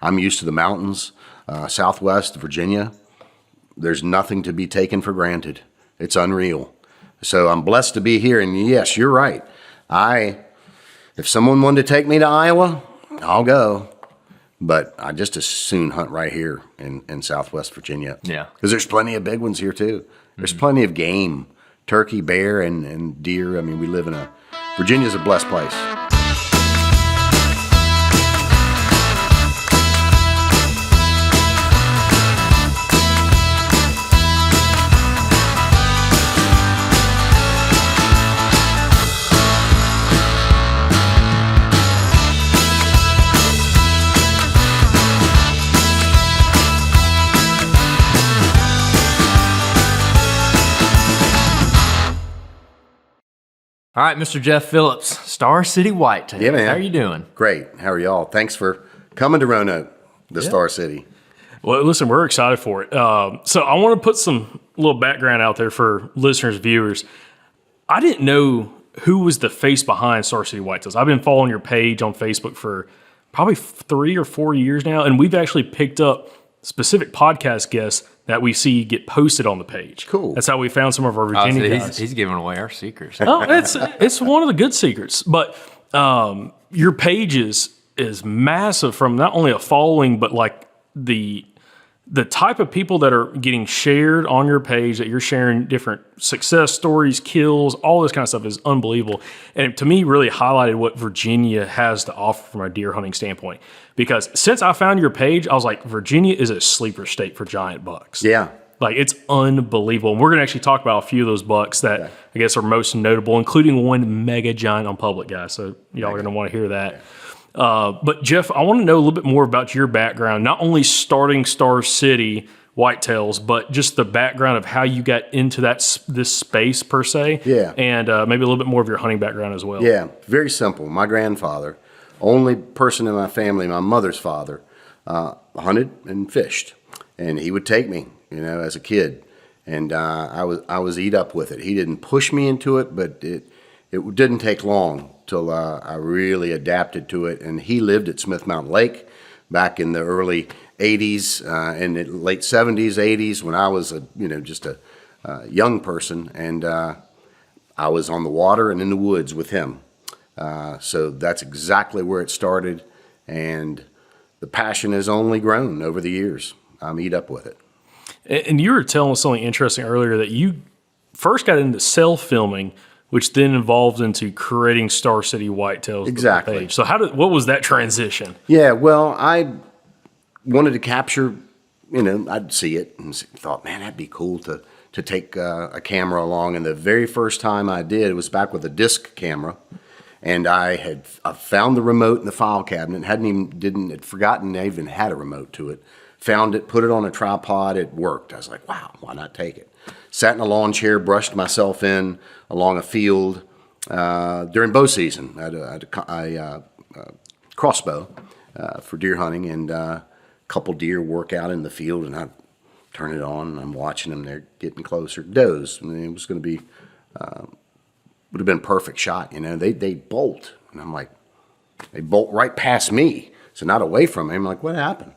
I'm used to the mountains, Southwest Virginia. There's nothing to be taken for granted. It's unreal. So I'm blessed to be here. And yes, you're right. If someone wanted to take me to Iowa, I'll go. But I just as soon hunt right here in Southwest Virginia. Yeah. Because there's plenty of big ones here too. There's plenty of game, turkey, bear, and deer. I mean, Virginia's a blessed place. All right, Mr. Jeff Phillips, Star City Whitetails. Yeah, man. How are you doing? Great. How are y'all? Thanks for coming to Roanoke, the Star City. Well, listen, we're excited for it. So I want to put some little background out there for listeners, viewers. I didn't know who was the face behind Star City Whitetails. I've been following your page on Facebook for probably 3 or 4 years now, and we've actually picked up specific podcast guests that we see get posted on the page. Cool. That's how we found some of our Virginia guys. He's giving away our secrets. Oh, it's one of the good secrets. But your page is massive from not only a following, but like the type of people that are getting shared on your page, that you're sharing different success stories, kills, all this kind of stuff is unbelievable. And it, to me, really highlighted what Virginia has to offer from a deer hunting standpoint. Because since I found your page, I was like, Virginia is a sleeper state for giant bucks. Yeah. Like, it's unbelievable. And we're going to actually talk about a few of those bucks that I guess are most notable, including one mega giant on public, guys. So y'all are going to want to hear that. But Jeff, I want to know a little bit more about your background, not only starting Star City Whitetails, but just the background of how you got into this space per se. Yeah. And maybe a little bit more of your hunting background as well. Yeah, very simple. My grandfather, only person in my family, my mother's father, hunted and fished. And he would take me, as a kid. And I was eat up with it. He didn't push me into it, but it didn't take long till I really adapted to it. And he lived at Smith Mountain Lake back in the early 80s and the late 70s, 80s when I was just a young person. And I was on the water and in the woods with him. So that's exactly where it started. And the passion has only grown over the years. I'm eat up with it. And you were telling us something interesting earlier, that you first got into self-filming, which then evolved into creating Star City Whitetails. Exactly. Page. So what was that transition? Yeah, well, I wanted to capture, I'd see it and thought, man, that'd be cool to take a camera along. And the very first time I did, it was back with a disc camera. And I found the remote in the file cabinet, had forgotten I even had a remote to it. Found it, put it on a tripod, it worked. I was like, wow, why not take it? Sat in a lawn chair, brushed myself in along a field during bow season. I had a crossbow for deer hunting, and a couple deer work out in the field, and I turn it on, and I'm watching them. They're getting closer. Does. I mean, it was going to be, would have been a perfect shot. They bolt, and I'm like, they bolt right past me, so not away from me. I'm like, what happened?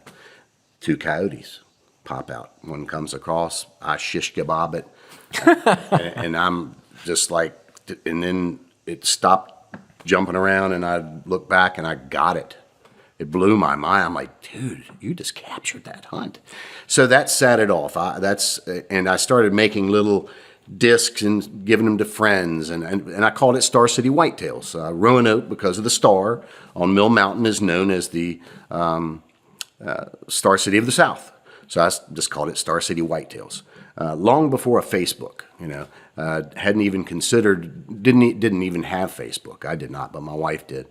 2 coyotes pop out. One comes across, I shish kebab it, and I'm just like, and then it stopped jumping around, and I looked back and I got it. It blew my mind. I'm like, dude, you just captured that hunt. So that set it off. And I started making little discs and giving them to friends, and I called it Star City Whitetails. Roanoke, because of the star on Mill Mountain, is known as the Star City of the South. So I just called it Star City Whitetails. Long before a Facebook, hadn't even considered, didn't even have Facebook. I did not, but my wife did.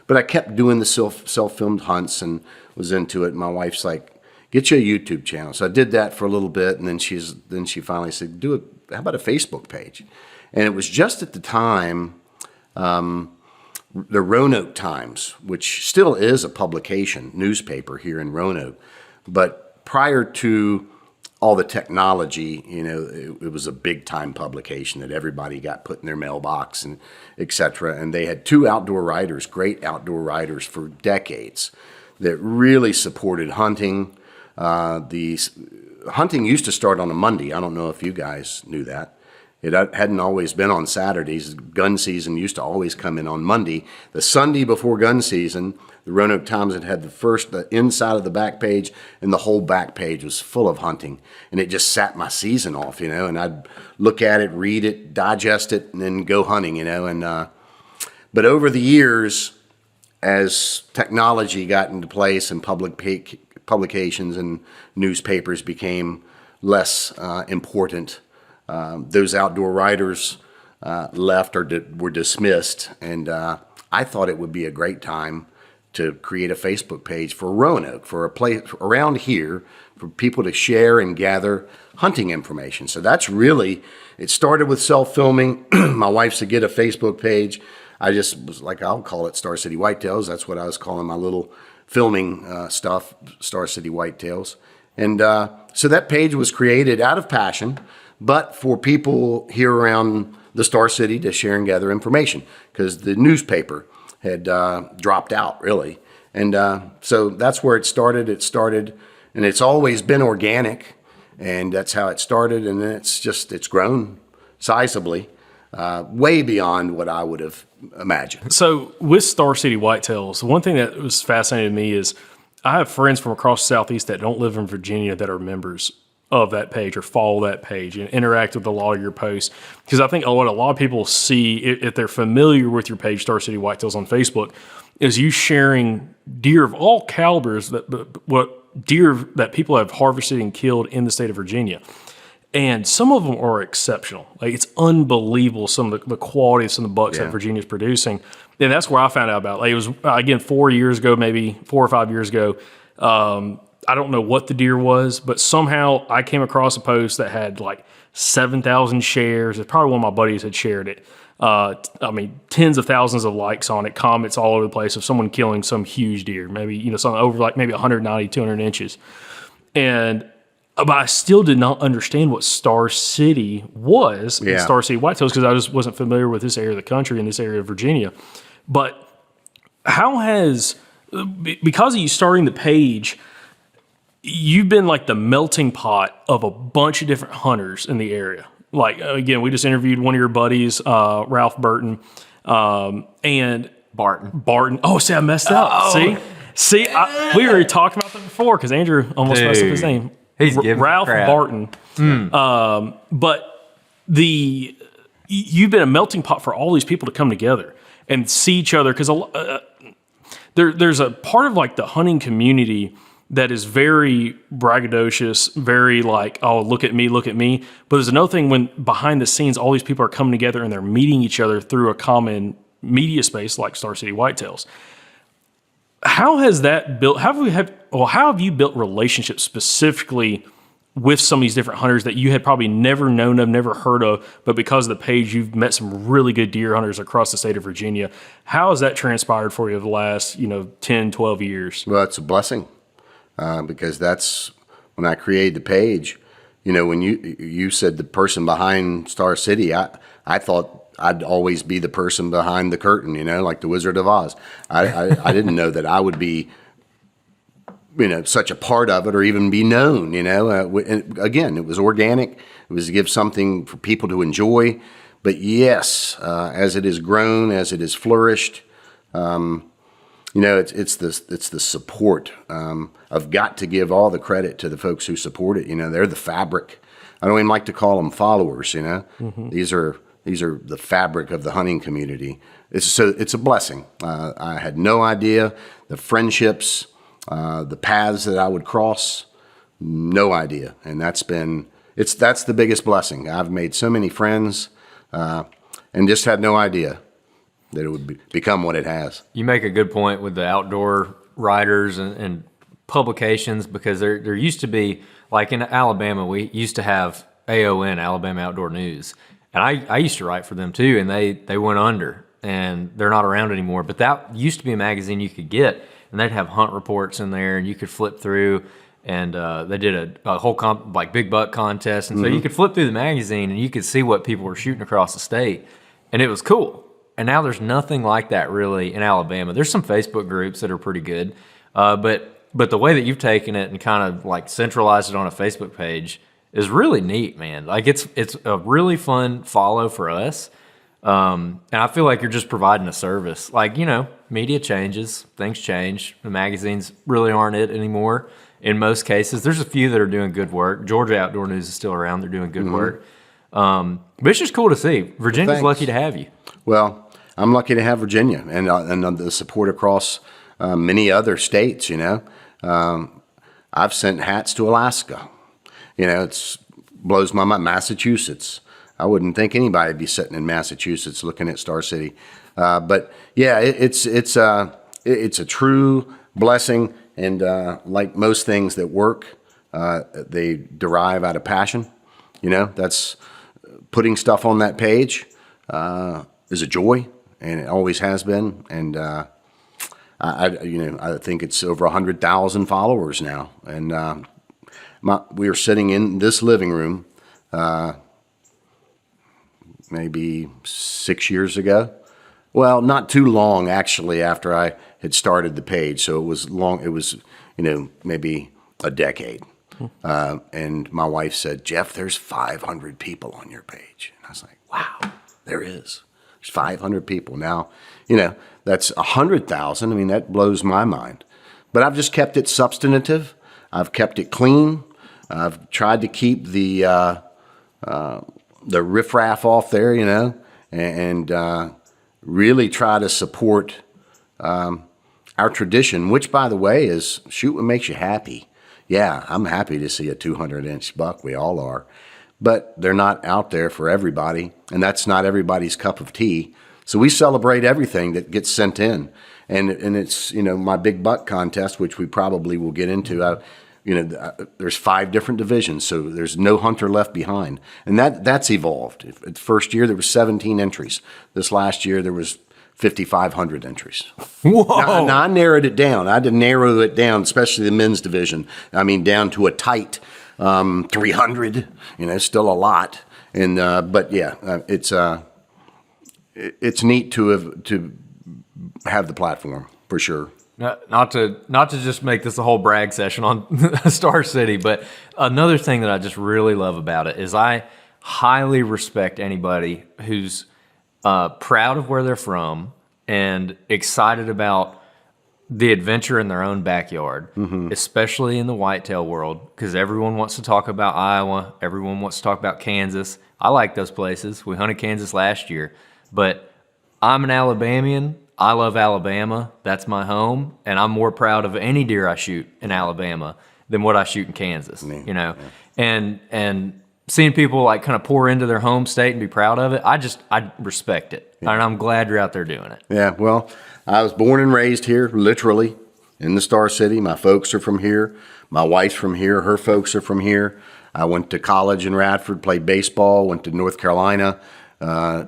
But I kept doing the self-filmed hunts and was into it. My wife's like, get you a YouTube channel. So I did that for a little bit, and then she finally said, how about a Facebook page? And it was just at the time, the Roanoke Times, which still is a publication, newspaper here in Roanoke. But prior to all the technology, it was a big time publication that everybody got put in their mailbox and et cetera. And they had 2 outdoor writers, great outdoor writers for decades, that really supported hunting. Hunting used to start on a Monday. I don't know if you guys knew that. It hadn't always been on Saturdays. Gun season used to always come in on Monday. The Sunday before gun season, the Roanoke Times had the inside of the back page, and the whole back page was full of hunting. And it just sat my season off, and I'd look at it, read it, digest it, and then go hunting, but over the years, as technology got into place and publications and newspapers became less important, those outdoor writers left or were dismissed, and I thought it would be a great time to create a Facebook page for Roanoke, for a place around here, for people to share and gather hunting information. So that's really, it started with self-filming. My wife said, get a Facebook page. I just was like, I'll call it Star City Whitetails. That's what I was calling my little filming stuff, Star City Whitetails. And so that page was created out of passion, but for people here around the Star City to share and gather information, because the newspaper had dropped out, really. And so that's where it started. And it's always been organic, and that's how it started. And then it's grown sizably, way beyond what I would have imagined. So with Star City Whitetails, one thing that was fascinating to me is I have friends from across the Southeast that don't live in Virginia that are members of that page or follow that page and interact with a lot of your posts. Because I think what a lot of people see, if they're familiar with your page, Star City Whitetails on Facebook, is you sharing deer of all calibers, what deer that people have harvested and killed in the state of Virginia. And some of them are exceptional. Like, it's unbelievable, some of the quality of some of the bucks that Virginia's producing. And that's where I found out about it. Like, it was, again, 4 years ago, maybe 4 or 5 years ago. I don't know what the deer was, but somehow I came across a post that had like 7,000 shares. It's probably one of my buddies had shared it. Tens of thousands of likes on it, comments all over the place of someone killing some huge deer, maybe, something over like maybe 190, 200 inches. But I still did not understand what Star City was in Star City Whitetails, because I just wasn't familiar with this area of the country and this area of Virginia. But how has, because of you starting the page, you've been like the melting pot of a bunch of different hunters in the area. Like, again, we just interviewed one of your buddies, Ralph Burton, and Barton. Oh, see, I messed up. Oh. See, we already talked about that before because Andrew almost messed up his name. He's giving Ralph crap. Barton. But you've been a melting pot for all these people to come together and see each other, because there's a part of like the hunting community that is very braggadocious, very like, oh, look at me. But there's another thing when behind the scenes, all these people are coming together and they're meeting each other through a common media space like Star City Whitetails. How has that built? How have you built relationships specifically with some of these different hunters that you had probably never known of, never heard of, but because of the page, you've met some really good deer hunters across the state of Virginia? How has that transpired for you over the last, 10, 12 years? Well, it's a blessing, because that's when I created the page. When you said the person behind Star City, I thought I'd always be the person behind the curtain, like the Wizard of Oz. I didn't know that I would be, such a part of it or even be known, Again, it was organic. It was to give something for people to enjoy. But yes, as it has grown, as it has flourished, it's the support. I've got to give all the credit to the folks who support it. They're the fabric. I don't even like to call them followers. Mm-hmm. These are the fabric of the hunting community. It's a blessing. I had no idea the friendships, the paths that I would cross. No idea, and that's the biggest blessing. I've made so many friends, and just had no idea that it would become what it has. You make a good point with the outdoor writers and publications, because there used to be, like in Alabama, we used to have AON, Alabama Outdoor News. And I used to write for them too, and they went under, and they're not around anymore. But that used to be a magazine you could get, and they'd have hunt reports in there, and you could flip through, and they did a whole like big buck contest. And so you could flip through the magazine, and you could see what people were shooting across the state, and it was cool. And now there's nothing like that really in Alabama. There's some Facebook groups that are pretty good, But the way that you've taken it and kind of like centralized it on a Facebook page is really neat, man. Like it's a really fun follow for us. And I feel like you're just providing a service. Like, media changes, things change. The magazines really aren't it anymore in most cases. There's a few that are doing good work. Georgia Outdoor News is still around. They're doing good work. But it's just cool to see. Virginia's lucky to have you. Well, I'm lucky to have Virginia and the support across many other states, I've sent hats to Alaska. It's blows my mind. Massachusetts. I wouldn't think anybody would be sitting in Massachusetts looking at Star City. But yeah, it's a true blessing. And like most things that work, they derive out of passion. That's putting stuff on that page is a joy, and it always has been. And I think it's over 100,000 followers now. And we were sitting in this living room maybe 6 years ago. Well, not too long actually after I had started the page. So it was long. It was maybe a decade. And my wife said, "Jeff, there's 500 people on your page." And I was like, "Wow, there is. There's 500 people now." That's 100,000. I mean, that blows my mind. But I've just kept it substantive. I've kept it clean. I've tried to keep the riffraff off there, and really try to support our tradition, which, by the way, is shoot what makes you happy. Yeah, I'm happy to see a 200-inch buck. We all are. But they're not out there for everybody, and that's not everybody's cup of tea. So we celebrate everything that gets sent in. And it's, my big buck contest, which we probably will get into. There's 5 different divisions, so there's no hunter left behind. And that's evolved. The first year, there was 17 entries. This last year, there was 5,500 entries. Whoa! Now, I narrowed it down. I had to narrow it down, especially the men's division. I mean, down to a tight 300. Still a lot. And but yeah, it's neat to have the platform for sure. Not to just make this a whole brag session on Star City, but another thing that I just really love about it is I highly respect anybody who's proud of where they're from and excited about the adventure in their own backyard, especially in the whitetail world, because everyone wants to talk about Iowa. Everyone wants to talk about Kansas. I like those places. We hunted Kansas last year, but I'm an Alabamian. I love Alabama. That's my home, and I'm more proud of any deer I shoot in Alabama than what I shoot in Kansas. Yeah. And seeing people like kind of pour into their home state and be proud of it, I respect it, and I'm glad you're out there doing it. Yeah, well, I was born and raised here, literally, in the Star City. My folks are from here. My wife's from here. Her folks are from here. I went to college in Radford, played baseball, went to North Carolina,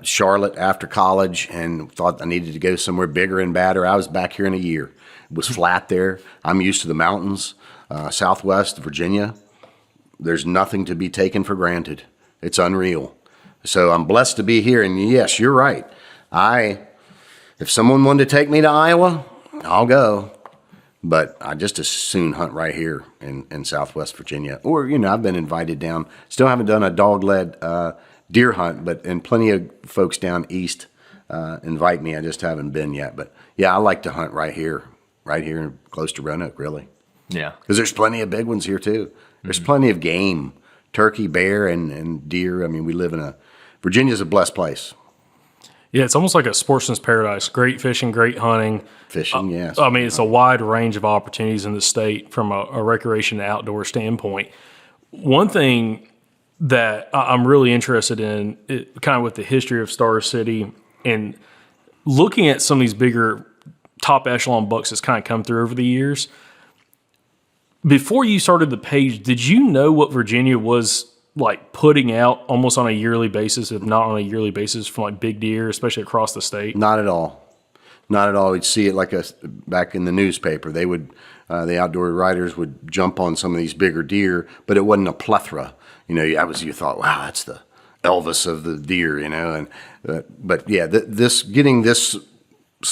Charlotte after college, and thought I needed to go somewhere bigger and badder. I was back here in a year. It was flat there. I'm used to the mountains, Southwest Virginia. There's nothing to be taken for granted. It's unreal. So I'm blessed to be here. And yes, you're right. If someone wanted to take me to Iowa, I'll go. But I just as soon hunt right here in Southwest Virginia. Or, I've been invited down. Still haven't done a dog-led deer hunt, and plenty of folks down east invite me. I just haven't been yet. But yeah, I like to hunt right here close to Roanoke, really. Yeah. Because there's plenty of big ones here, too. There's plenty of game, turkey, bear, and deer. I mean, Virginia's a blessed place. Yeah, it's almost like a sportsman's paradise. Great fishing, great hunting. Fishing, yes. I mean, it's a wide range of opportunities in the state from a recreation and outdoor standpoint. One thing that I'm really interested in, kind of with the history of Star City and looking at some of these bigger top echelon bucks that's kind of come through over the years. Before you started the page, did you know what Virginia was like putting out almost on a yearly basis, if not on a yearly basis, from like big deer, especially across the state? Not at all. Not at all. We'd see it back in the newspaper. They would, the outdoor writers would jump on some of these bigger deer, but it wasn't a plethora. You thought, wow, that's the Elvis of the deer, and but yeah, getting this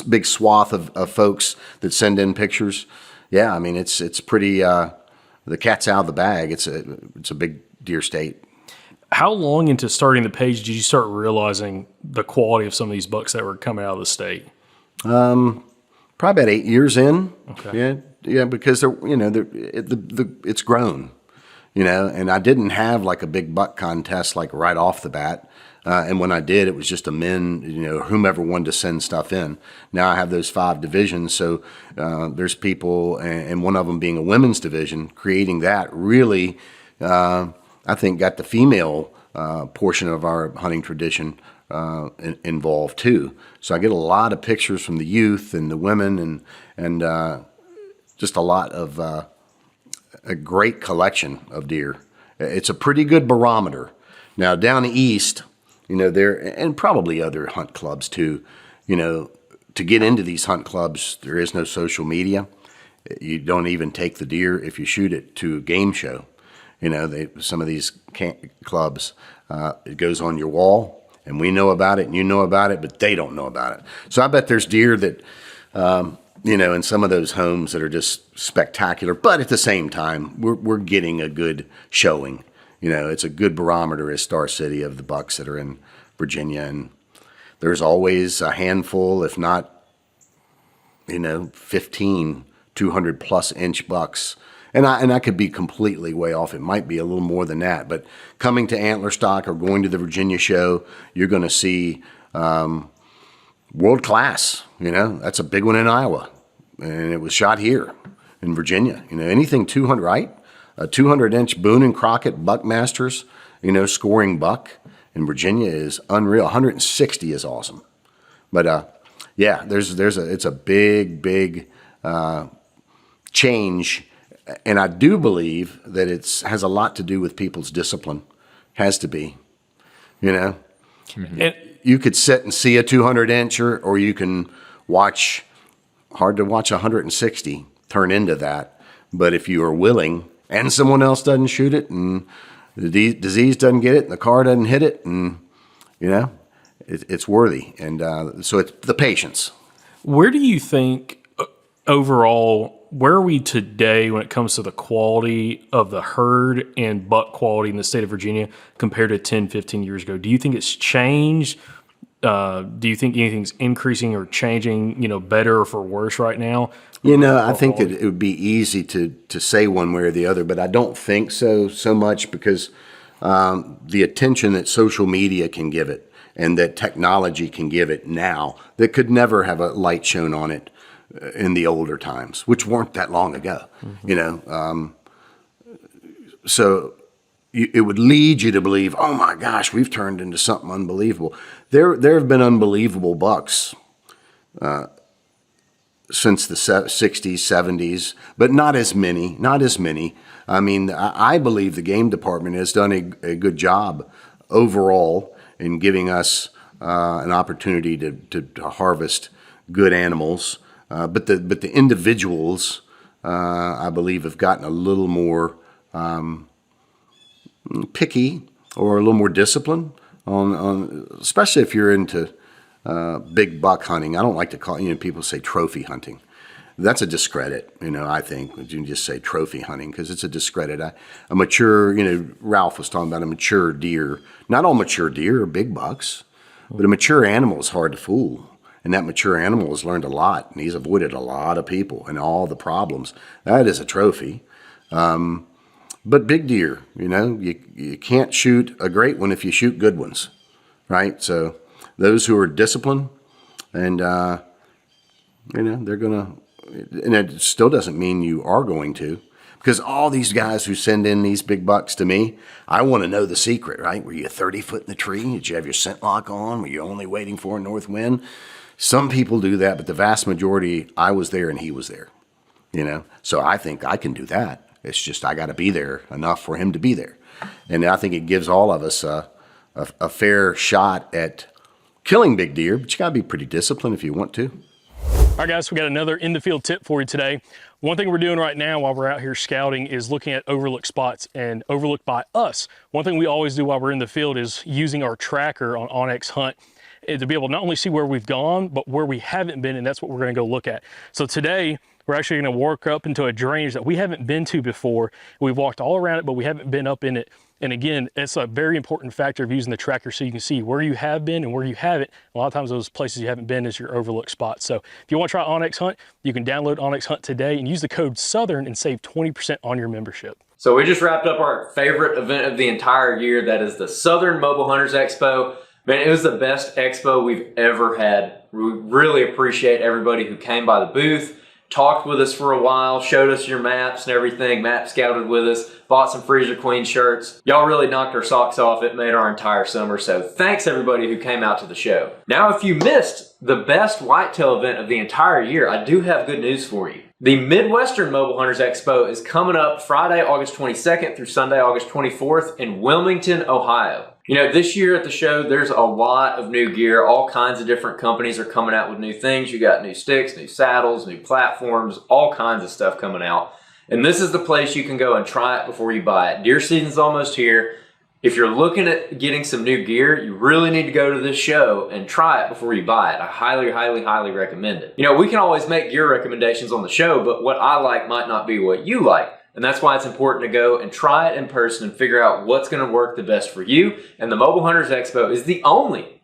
big swath of folks that send in pictures yeah, I mean, it's pretty, the cat's out of the bag. It's a big deer state. How long into starting the page did you start realizing the quality of some of these bucks that were coming out of the state? Probably about 8 years in. Okay. Yeah, because it's grown, and I didn't have like a big buck contest like right off the bat. And when I did, it was just a men, whomever wanted to send stuff in. Now I have those 5 divisions, so there's people, and one of them being a women's division, creating that really, I think, got the female portion of our hunting tradition involved too. So I get a lot of pictures from the youth and the women, and just a lot of a great collection of deer. It's a pretty good barometer. Now down east, there, and probably other hunt clubs too, to get into these hunt clubs, there is no social media. You don't even take the deer if you shoot it to a game show. Some of these clubs, it goes on your wall, and we know about it, and you know about it, but they don't know about it. So I bet there's deer that, in some of those homes that are just spectacular. But at the same time, we're getting a good showing. It's a good barometer as Star City of the bucks that are in Virginia, and there's always a handful, if not, 15, 200 plus inch bucks. And I could be completely way off. It might be a little more than that. But coming to Antler Stock or going to the Virginia show, you're going to see world class. That's a big one in Iowa, and it was shot here in Virginia. Anything 200, right? A 200-inch Boone and Crockett Buckmasters, scoring buck in Virginia is unreal. 160 is awesome. But yeah, it's a big change. And I do believe that has a lot to do with people's discipline. Has to be, And You could sit and see a 200-incher, or you can hard to watch 160 turn into that. But if you are willing, and someone else doesn't shoot it, and the disease doesn't get it, and the car doesn't hit it, and, it's worthy. And so it's the patience. where do you think overall, where are we today when it comes to the quality of the herd and buck quality in the state of Virginia compared to 10, 15 years ago? Do you think it's changed? Do you think anything's increasing or changing, better or for worse right now? I think that it would be easy to say one way or the other, but I don't think so much because the attention that social media can give it and that technology can give it now that could never have a light shown on it in the older times, which weren't that long ago, so it would lead you to believe, oh my gosh, we've turned into something unbelievable. There have been unbelievable bucks since the 60s, 70s, but not as many. I mean, I believe the game department has done a good job overall in giving us an opportunity to harvest good animals. But the individuals, I believe, have gotten a little more picky or a little more disciplined on especially if you're into big buck hunting. I don't like to call people say trophy hunting. That's a discredit, I think. You can just say trophy hunting because it's a discredit. A mature, Ralph was talking about a mature deer. Not all mature deer are big bucks, but a mature animal is hard to fool. And that mature animal has learned a lot, and he's avoided a lot of people and all the problems. That is a trophy. But big deer, you can't shoot a great one if you shoot good ones, right? So those who are disciplined and, they're going to, and it still doesn't mean you are going to, because all these guys who send in these big bucks to me, I want to know the secret, right? Were you 30 foot in the tree? Did you have your scent lock on? Were you only waiting for a north wind? Some people do that, but the vast majority, I was there and he was there, So I think I can do that. It's just I got to be there enough for him to be there. And I think it gives all of us a fair shot at killing big deer, but you got to be pretty disciplined if you want to. All right, guys, we got another in the field tip for you today. One thing we're doing right now while we're out here scouting is looking at overlooked spots and overlooked by us. One thing we always do while we're in the field is using our tracker on onX Hunt to be able to not only see where we've gone, but where we haven't been, and that's what we're going to go look at. So today, We're actually going to work up into a drainage that we haven't been to before. We've walked all around it, but we haven't been up in it. And again, it's a very important factor of using the tracker so you can see where you have been and where you haven't. A lot of times those places you haven't been is your overlooked spots. So if you want to try Onyx Hunt, you can download Onyx Hunt today and use the code SOUTHERN and save 20% on your membership. So we just wrapped up our favorite event of the entire year. That is the Southern Mobile Hunters Expo. Man, it was the best expo we've ever had. We really appreciate everybody who came by the booth, talked with us for a while, showed us your maps and everything, map scouted with us, bought some Freezer Queen shirts. Y'all really knocked our socks off. It made our entire summer. So thanks everybody who came out to the show. Now, if you missed the best whitetail event of the entire year, I do have good news for you. The Midwestern Mobile Hunters Expo is coming up Friday, August 22nd through Sunday, August 24th in Wilmington, Ohio. You know, this year at the show, there's a lot of new gear. All kinds of different companies are coming out with new things. You got new sticks, new saddles, new platforms, all kinds of stuff coming out. And this is the place you can go and try it before you buy it. Deer season's almost here. If you're looking at getting some new gear, you really need to go to this show and try it before you buy it. I highly, highly, highly recommend it. You know, we can always make gear recommendations on the show, but what I like might not be what you like. And that's why it's important to go and try it in person and figure out what's going to work the best for you. And the Mobile Hunters Expo is the only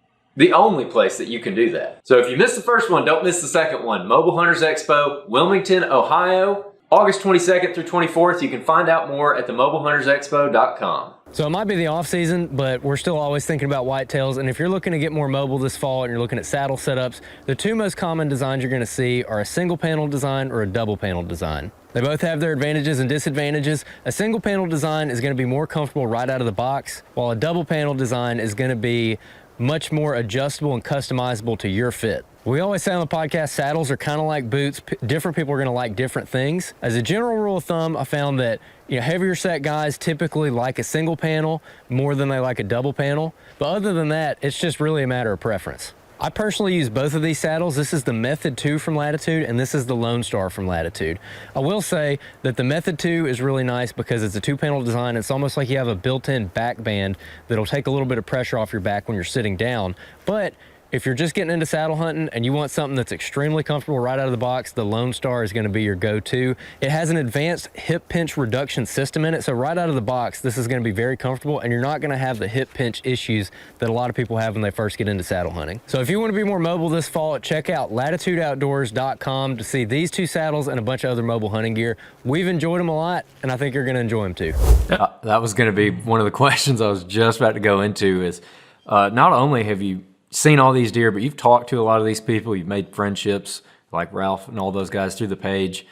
place that you can do that. So if you missed the first one, don't miss the second one. Mobile Hunters Expo, Wilmington, Ohio, August 22nd through 24th. You can find out more at themobilehuntersexpo.com. So it might be the off season, but we're still always thinking about whitetails. And if you're looking to get more mobile this fall and you're looking at saddle setups, the two most common designs you're going to see are a single panel design or a double panel design. They both have their advantages and disadvantages. A single panel design is going to be more comfortable right out of the box, while a double panel design is going to be much more adjustable and customizable to your fit. We always say on the podcast, saddles are kind of like boots. Different people are going to like different things. As a general rule of thumb, I found that heavier set guys typically like a single panel more than they like a double panel. But other than that, it's just really a matter of preference. I personally use both of these saddles. This is the Method 2 from Latitude, and this is the Lone Star from Latitude. I will say that the Method 2 is really nice because it's a two-panel design. It's almost like you have a built-in back band that'll take a little bit of pressure off your back when you're sitting down. But if you're just getting into saddle hunting and you want something that's extremely comfortable right out of the box, the Lone Star is going to be your go-to. It has an advanced hip pinch reduction system in it, so right out of the box, this is going to be very comfortable, and you're not going to have the hip pinch issues that a lot of people have when they first get into saddle hunting. So if you want to be more mobile this fall, check out latitudeoutdoors.com to see these two saddles and a bunch of other mobile hunting gear. We've enjoyed them a lot, and I think you're going to enjoy them too. That was going to be one of the questions I was just about to go into is not only have you seen all these deer, but you've talked to a lot of these people. You've made friendships like Ralph and all those guys through the page.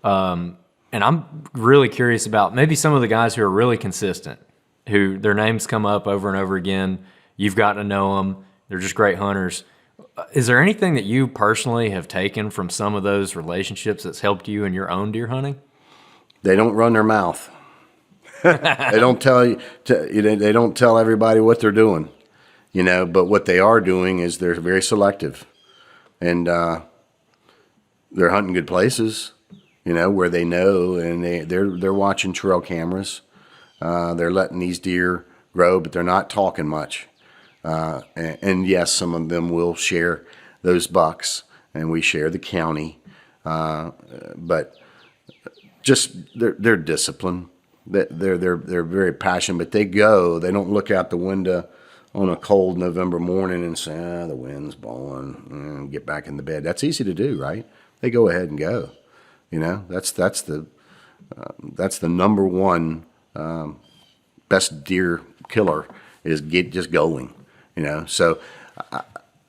And I'm really curious about maybe some of the guys who are really consistent, who their names come up over and over again. You've gotten to know them. They're just great hunters. Is there anything that you personally have taken from some of those relationships that's helped you in your own deer hunting? They don't run their mouth. They don't tell you. They don't tell everybody what they're doing. But what they are doing is they're very selective, and they're hunting good places, where they know, and they're watching trail cameras. They're letting these deer grow, but they're not talking much. And yes, some of them will share those bucks, and we share the county, but just they're disciplined. They're very passionate, but they don't look out the window on a cold November morning and say, the wind's blowing, and get back in the bed. That's easy to do, right? They go ahead and go. That's the number one best deer killer is just going. So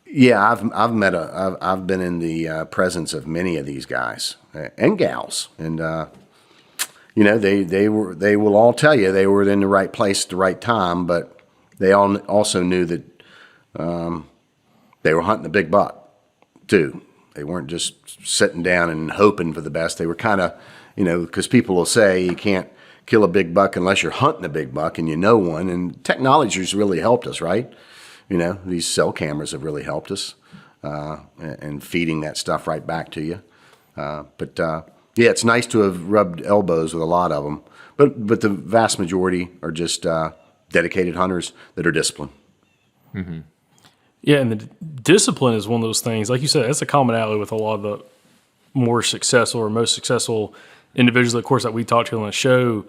yeah, I've been in the presence of many of these guys and gals, and they will all tell you they were in the right place at the right time, but they all also knew that they were hunting a big buck, too. They weren't just sitting down and hoping for the best. They were kind of, because people will say you can't kill a big buck unless you're hunting a big buck and you know one. And technology's really helped us, right? These cell cameras have really helped us and feeding that stuff right back to you. But yeah, it's nice to have rubbed elbows with a lot of them. But the vast majority are just dedicated hunters that are disciplined. Mm-hmm. Yeah, and the discipline is one of those things. Like you said, that's a commonality with a lot of the more successful or most successful individuals, of course, that we talked to on the show,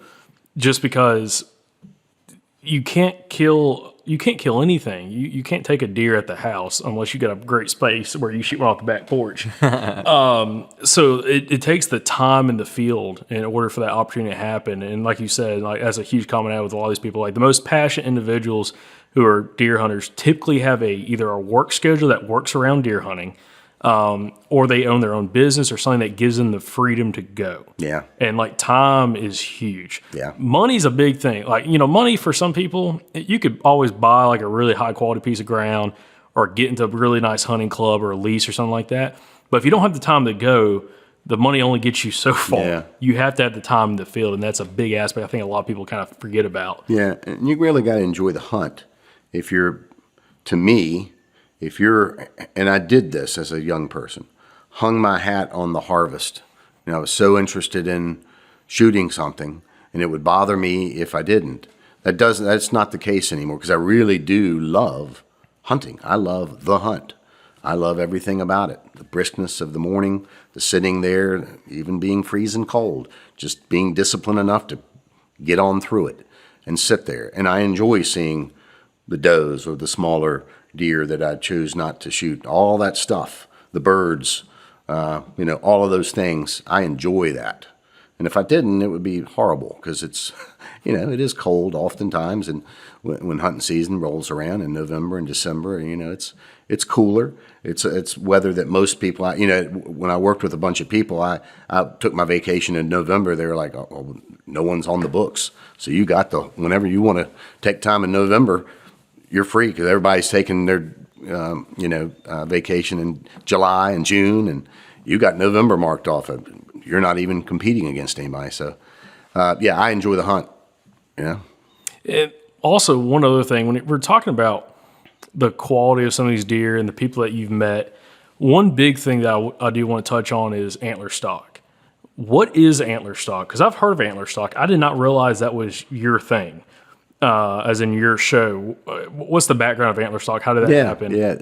just because you can't kill anything. You can't take a deer at the house unless you got a great space where you shoot one off the back porch. So it takes the time in the field in order for that opportunity to happen. And like you said, like that's a huge common out with a lot of these people. Like the most passionate individuals who are deer hunters typically have either a work schedule that works around deer hunting, or they own their own business or something that gives them the freedom to go. Yeah. And like time is huge. Yeah. Money's a big thing. Like, money for some people, you could always buy like a really high quality piece of ground or get into a really nice hunting club or a lease or something like that. But if you don't have the time to go, the money only gets you so far. Yeah. You have to have the time in the field. And that's a big aspect I think a lot of people kind of forget about. Yeah. And you really got to enjoy the hunt. And I did this as a young person, hung my hat on the harvest. I was so interested in shooting something, and it would bother me if I didn't. That's not the case anymore, because I really do love hunting. I love the hunt. I love everything about it. The briskness of the morning, the sitting there, even being freezing cold, just being disciplined enough to get on through it and sit there. And I enjoy seeing the does or the smaller deer that I choose not to shoot, all that stuff, the birds, all of those things. I enjoy that. And if I didn't, it would be horrible, because it's, it is cold oftentimes. And when hunting season rolls around in November and December, it's cooler. It's weather that most people, when I worked with a bunch of people, I took my vacation in November. They were like, oh, no one's on the books. So you got whenever you want to take time in November, you're free, because everybody's taking their, vacation in July and June, and you got November marked off. You're not even competing against anybody. So, I enjoy the hunt. Yeah. And also, one other thing, when we're talking about the quality of some of these deer and the people that you've met, one big thing that I do want to touch on is Antler Stock. What is Antler Stock? Because I've heard of Antler Stock. I did not realize that was your thing. As in your show. What's the background of Antler Stock? How did that happen? Yeah,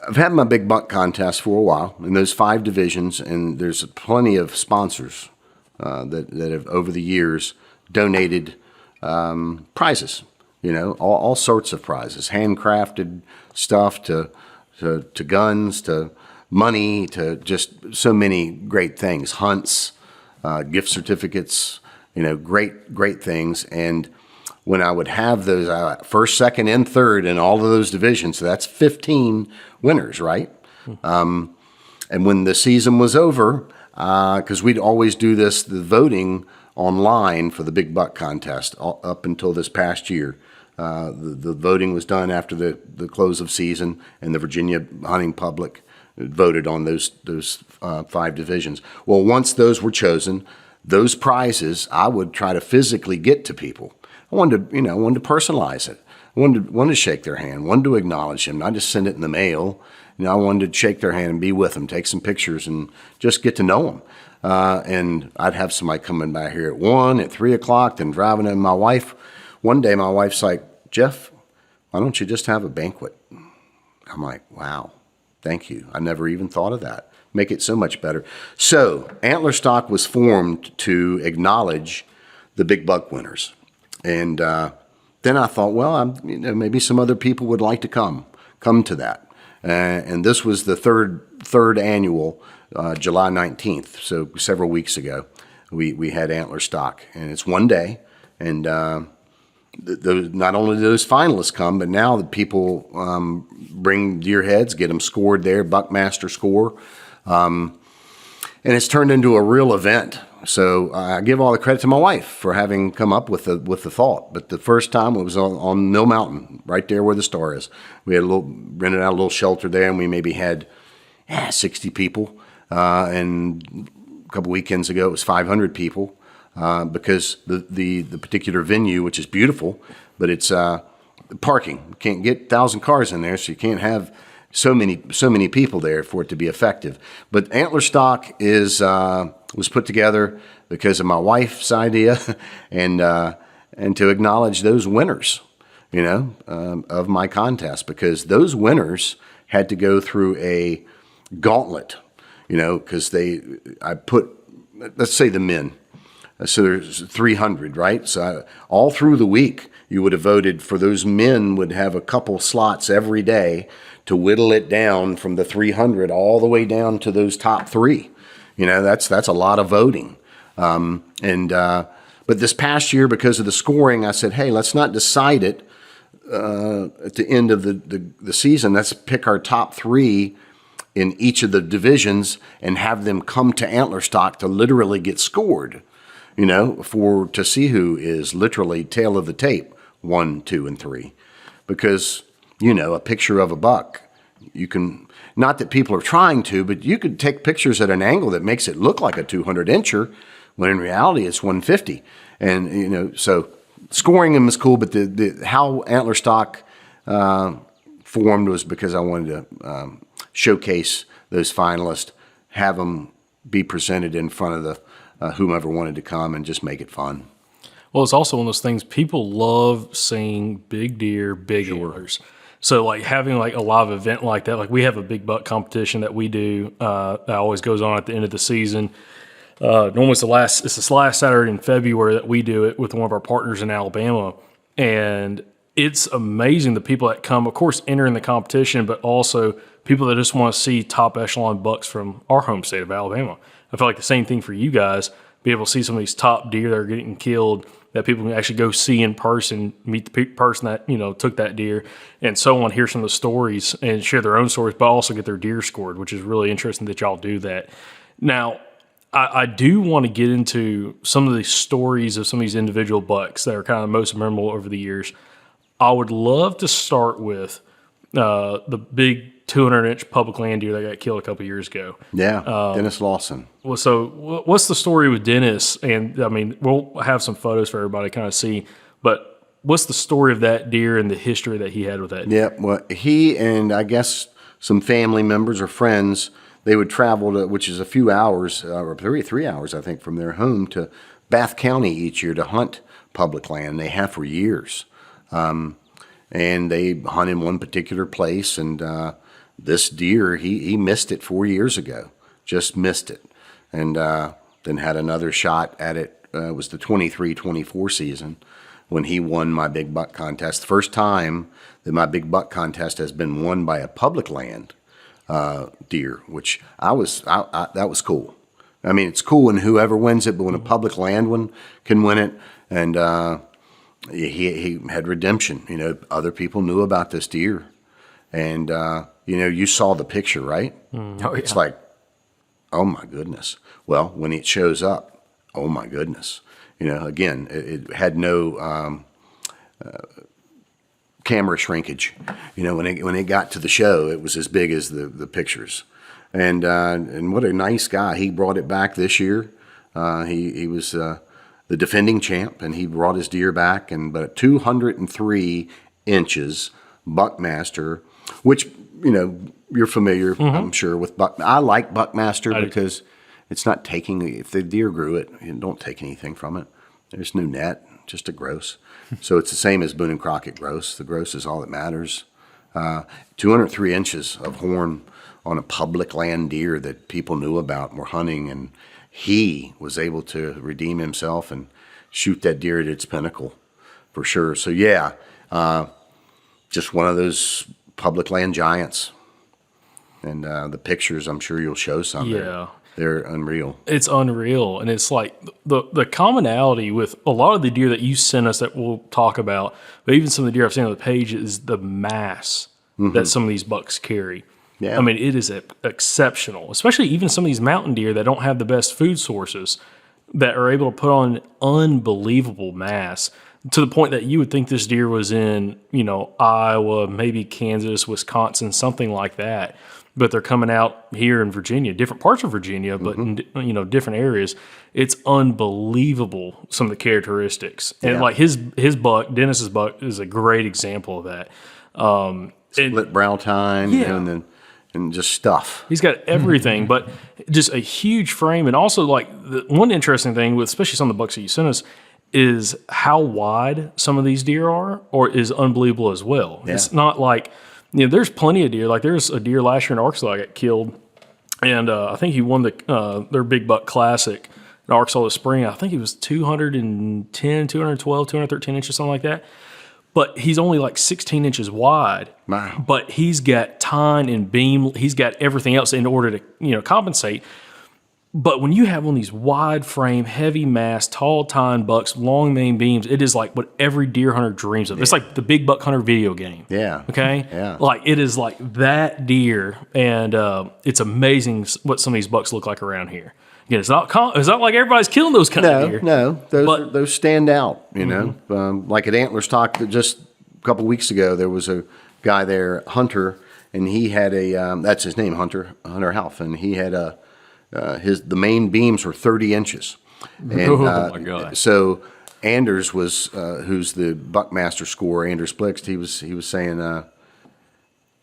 I've had my big buck contest for a while in those 5 divisions, and there's plenty of sponsors that have over the years donated prizes. All sorts of prizes, handcrafted stuff to guns, to money, to just so many great things, hunts, gift certificates. Great things. And when I would have those first, second, and third in all of those divisions, so that's 15 winners, right? And when the season was over, because we'd always do the voting online for the big buck contest up until this past year. The voting was done after the close of season, and the Virginia hunting public voted on those 5 divisions. Well, once those were chosen, those prizes I would try to physically get to people. I wanted to personalize it. I wanted to shake their hand, wanted to acknowledge them, not just send it in the mail. I wanted to shake their hand and be with them, take some pictures, and just get to know them. And I'd have somebody coming by here at 1, at 3 o'clock, then driving in. My wife, one day my wife's like, Jeff, why don't you just have a banquet? I'm like, wow, thank you. I never even thought of that. Make it so much better. So Antler Stock was formed to acknowledge the big buck winners. And then I thought, well, maybe some other people would like to come to that. And this was the third annual, July 19th. So several weeks ago, we had Antler Stock, and it's one day. And not only do those finalists come, but now the people bring deer heads, get them scored there, Buckmaster score. And it's turned into a real event. So I give all the credit to my wife for having come up with the thought. But the first time it was on Mill Mountain, right there where the star is. We had rented out a little shelter there, and we maybe had 60 people. And a couple weekends ago, it was 500 people because the particular venue, which is beautiful, but it's parking. You can't get 1,000 cars in there, so you can't have so many people there for it to be effective. But Antler Stock was put together because of my wife's idea, and to acknowledge those winners, of my contest, because those winners had to go through a gauntlet, because I put, let's say the men. So there's 300, right? So all through the week, you would have voted for those men would have a couple slots every day to whittle it down from the 300 all the way down to those top three. That's a lot of voting. But this past year, because of the scoring, I said, hey, let's not decide it at the end of the season. Let's pick our top three in each of the divisions and have them come to Antler Stock to literally get scored. To see who is literally tail of the tape, 1, 2, and 3. Because, a picture of a buck, you can, not that people are trying to, but you could take pictures at an angle that makes it look like a 200 incher, when in reality it's 150. And, so scoring them is cool, but how Antler Stock formed was because I wanted to showcase those finalists, have them be presented in front of the whomever wanted to come and just make it fun. Well, it's also one of those things people love seeing big deer, big antlers. So like having like a live event like that, like we have a big buck competition that we do that always goes on at the end of the season. Normally it's the last Saturday in February that we do it with one of our partners in Alabama. And it's amazing the people that come, of course, entering the competition, but also people that just want to see top echelon bucks from our home state of Alabama. I feel like the same thing for you guys, be able to see some of these top deer that are getting killed that people can actually go see in person, meet the person that, took that deer and so on, hear some of the stories and share their own stories, but also get their deer scored, which is really interesting that y'all do that. Now, I do want to get into some of the stories of some of these individual bucks that are kind of most memorable over the years. I would love to start with the big 200-inch public land deer that got killed a couple years ago. Yeah, Dennis Lawson. Well, so what's the story with Dennis? And I mean, we'll have some photos for everybody to kind of see, but what's the story of that deer and the history that he had with that deer? Yeah, well, he and I guess some family members or friends, they would travel to, which is a few hours, or 3 hours, I think, from their home to Bath County each year to hunt public land. They have for years. And they hunt in one particular place, and this deer, he missed it 4 years ago, just missed it. And then had another shot at it. It was the 23-24 season when he won my big buck contest. First time that my big buck contest has been won by a public land deer, which that was cool. I mean, it's cool when whoever wins it, but when a public land one can win it, and he had redemption. Other people knew about this deer, and you saw the picture, right? Oh, yeah. It's like, oh my goodness. Well, when it shows up, oh my goodness. Again, it had no camera shrinkage. When it got to the show, it was as big as the pictures. And what a nice guy. He brought it back this year. He was the defending champ, and he brought his deer back, but 203 inches Buckmaster, which, you're familiar, I'm sure, with Buck. I like Buckmaster because it's not taking, if the deer grew it, you don't take anything from it. There's no net, just a gross. So it's the same as Boone and Crockett gross. The gross is all that matters. 203 inches of horn on a public land deer that people knew about and were hunting, and he was able to redeem himself and shoot that deer at its pinnacle, for sure. So yeah, just one of those public land giants. And the pictures, I'm sure you'll show some. Yeah. They're unreal. It's unreal. And it's like the commonality with a lot of the deer that you sent us that we'll talk about, but even some of the deer I've seen on the page, is the mass that some of these bucks carry. Yeah. I mean, it is exceptional, especially even some of these mountain deer that don't have the best food sources that are able to put on unbelievable mass to the point that you would think this deer was in, Iowa, maybe Kansas, Wisconsin, something like that. But they're coming out here in Virginia, different parts of Virginia, but in, different areas. It's unbelievable, some of the characteristics. And like his buck, Dennis's buck, is a great example of that. Split brow tine, and just stuff. He's got everything, but just a huge frame. And also, like, the one interesting thing with especially some of the bucks that you sent us is how wide some of these deer are, or is unbelievable as well. Yeah. It's not like, there's plenty of deer. Like, there's a deer last year in Arkansas that got killed and I think he won their Big Buck Classic in Arkansas this spring. I think he was 210, 212, 213 inches, something like that. But he's only like 16 inches wide. Wow. But he's got tine and beam. He's got everything else in order to compensate. But when you have one of these wide frame, heavy mass, tall tine bucks, long main beams, it is like what every deer hunter dreams of. Yeah. It's like the Big Buck Hunter video game. Yeah. Okay? Yeah. Like it is like that deer, and it's amazing what some of these bucks look like around here. Again, it's not like everybody's killing those kind of deer. No, those stand out, you know. Like at Antler Stock, just a couple weeks ago, there was a guy there, Hunter, and he had that's his name, Hunter Half, and he had the main beams were 30 inches. And, oh my gosh! So Anders was, who's the Buckmaster scorer, Anders Blixt. He was saying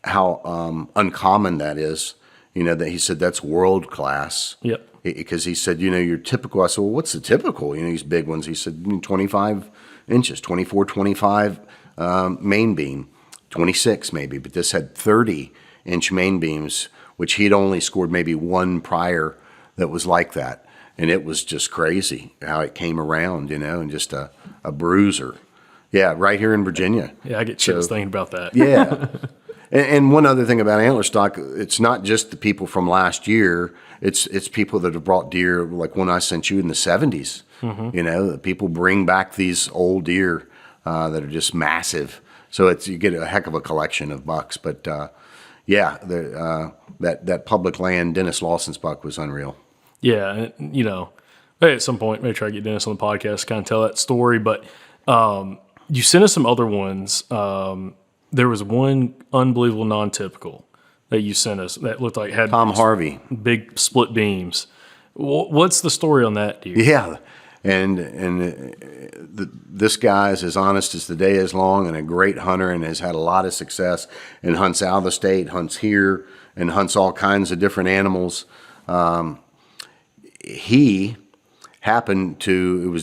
how uncommon that is. You know, that he said that's world class. Yep. Because he said, your typical. I said, well, what's the typical? These big ones. He said 25 inches, 24, 25 main beam, 26 maybe. But this had 30-inch main beams, which he'd only scored maybe one prior that was like that. And it was just crazy how it came around, and just a bruiser. Yeah, right here in Virginia. Yeah, I get chills thinking about that. Yeah. And one other thing about Antler Stock, it's not just the people from last year. It's people that have brought deer, like when I sent you in the 70s. Mm-hmm. People bring back these old deer that are just massive. So you get a heck of a collection of bucks. But that public land, Dennis Lawson's buck was unreal. Yeah, maybe at some point, maybe try to get Dennis on the podcast to kind of tell that story. But you sent us some other ones. There was one unbelievable non-typical that you sent us that looked like had Tom Harvey, big split beams. What's the story on that deer? Yeah, and this guy is as honest as the day is long, and a great hunter, and has had a lot of success, and hunts out of the state, hunts here, and hunts all kinds of different animals. He happened to.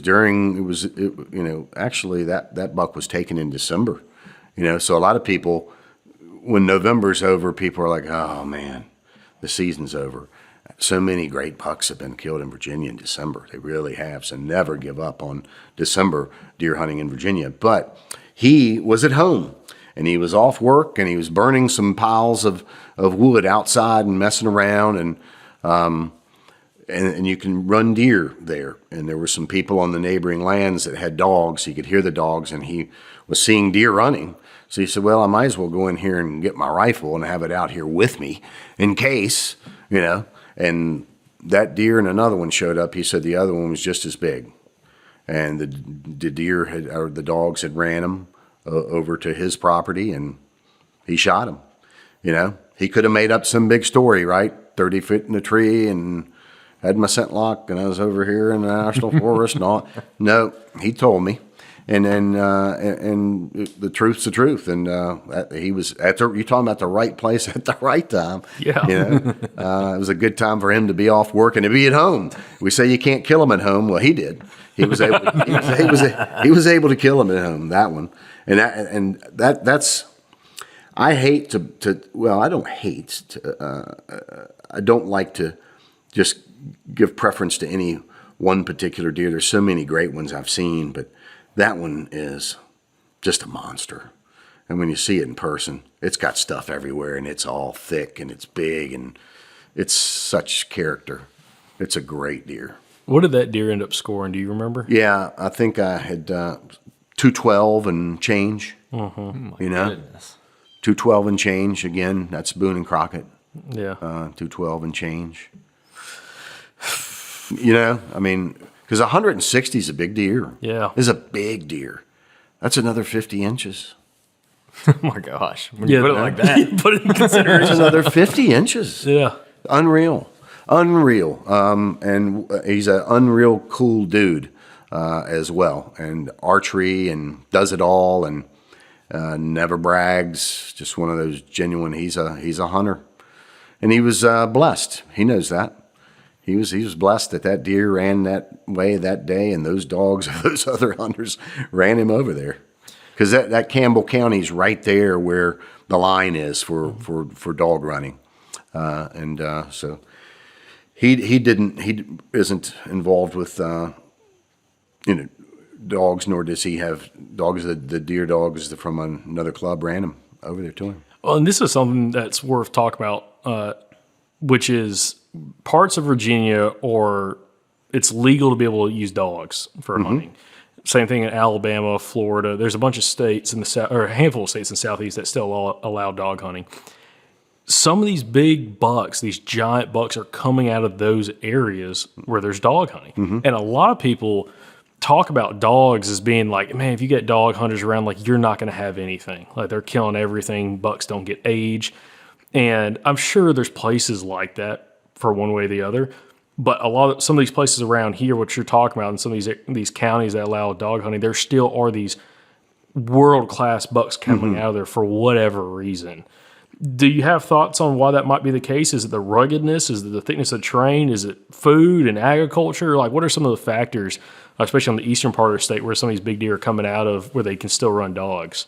Actually that buck was taken in December. So a lot of people, when November's over, people are like, oh man, the season's over. So many great bucks have been killed in Virginia in December. They really have. So never give up on December deer hunting in Virginia. But he was at home, and he was off work, and he was burning some piles of wood outside and messing around, and you can run deer there. And there were some people on the neighboring lands that had dogs. He could hear the dogs, and he was seeing deer running. So he said, well, I might as well go in here and get my rifle and have it out here with me in case, And that deer and another one showed up. He said the other one was just as big. And the dogs had ran him over to his property, and he shot him. He could have made up some big story, right? 30 feet in the tree and had my scent lock, and I was over here in the national forest and all. No, he told me. And then, and the truth's the truth. And he was you're talking about the right place at the right time. Yeah. It was a good time for him to be off work and to be at home. We say you can't kill him at home. Well, he did. He was able. He was able to kill him at home. That one, and that's. I hate to. Well, I don't hate. I don't like to just give preference to any one particular deer. There's so many great ones I've seen, but that one is just a monster. And when you see it in person, it's got stuff everywhere, and it's all thick, and it's big, and it's such character. It's a great deer. What did that deer end up scoring? Do you remember? Yeah, I think I had 212 and change. Mm-hmm. Oh my goodness. 212 and change. Again, that's Boone and Crockett. Yeah. 212 and change. Because 160 is a big deer. Yeah. Is a big deer. That's another 50 inches. Oh my gosh. When you put it like that. Put it in consideration. That's another 50 inches. Yeah. Unreal. And he's an unreal cool dude as well. And archery and does it all and never brags. Just one of those genuine, he's a hunter. And he was blessed. He knows that. He was blessed that deer ran that way that day, and those dogs, those other hunters, ran him over there. Because that Campbell County's right there where the line is for dog running, so He isn't involved with dogs, nor does he have dogs. The deer dogs from another club ran him over there to him. Well, and this is something that's worth talking about, which is parts of Virginia, or it's legal to be able to use dogs for hunting. Same thing in Alabama, Florida. There's a bunch of states in the south, or a handful of states in the southeast that still allow dog hunting. Some of these big bucks, these giant bucks, are coming out of those areas where there's dog hunting, and a lot of people talk about dogs as being like, man, if you get dog hunters around, like you're not going to have anything. Like they're killing everything. Bucks don't get age. And I'm sure there's places like that for one way or the other. But some of these places around here, what you're talking about, and some of these counties that allow dog hunting, there still are these world-class bucks coming out of there for whatever reason. Do you have thoughts on why that might be the case? Is it the ruggedness? Is it the thickness of terrain? Is it food and agriculture? Like, what are some of the factors, especially on the eastern part of the state, where some of these big deer are coming out of, where they can still run dogs?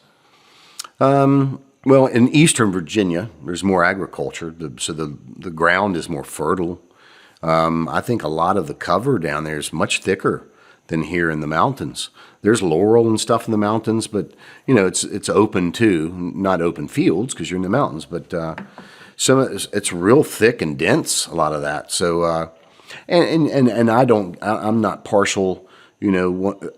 Well, in eastern Virginia, there's more agriculture, so the ground is more fertile. I think a lot of the cover down there is much thicker than here in the mountains. There's laurel and stuff in the mountains, but it's open too, not open fields because you're in the mountains, but it's real thick and dense, a lot of that. So and I'm not partial.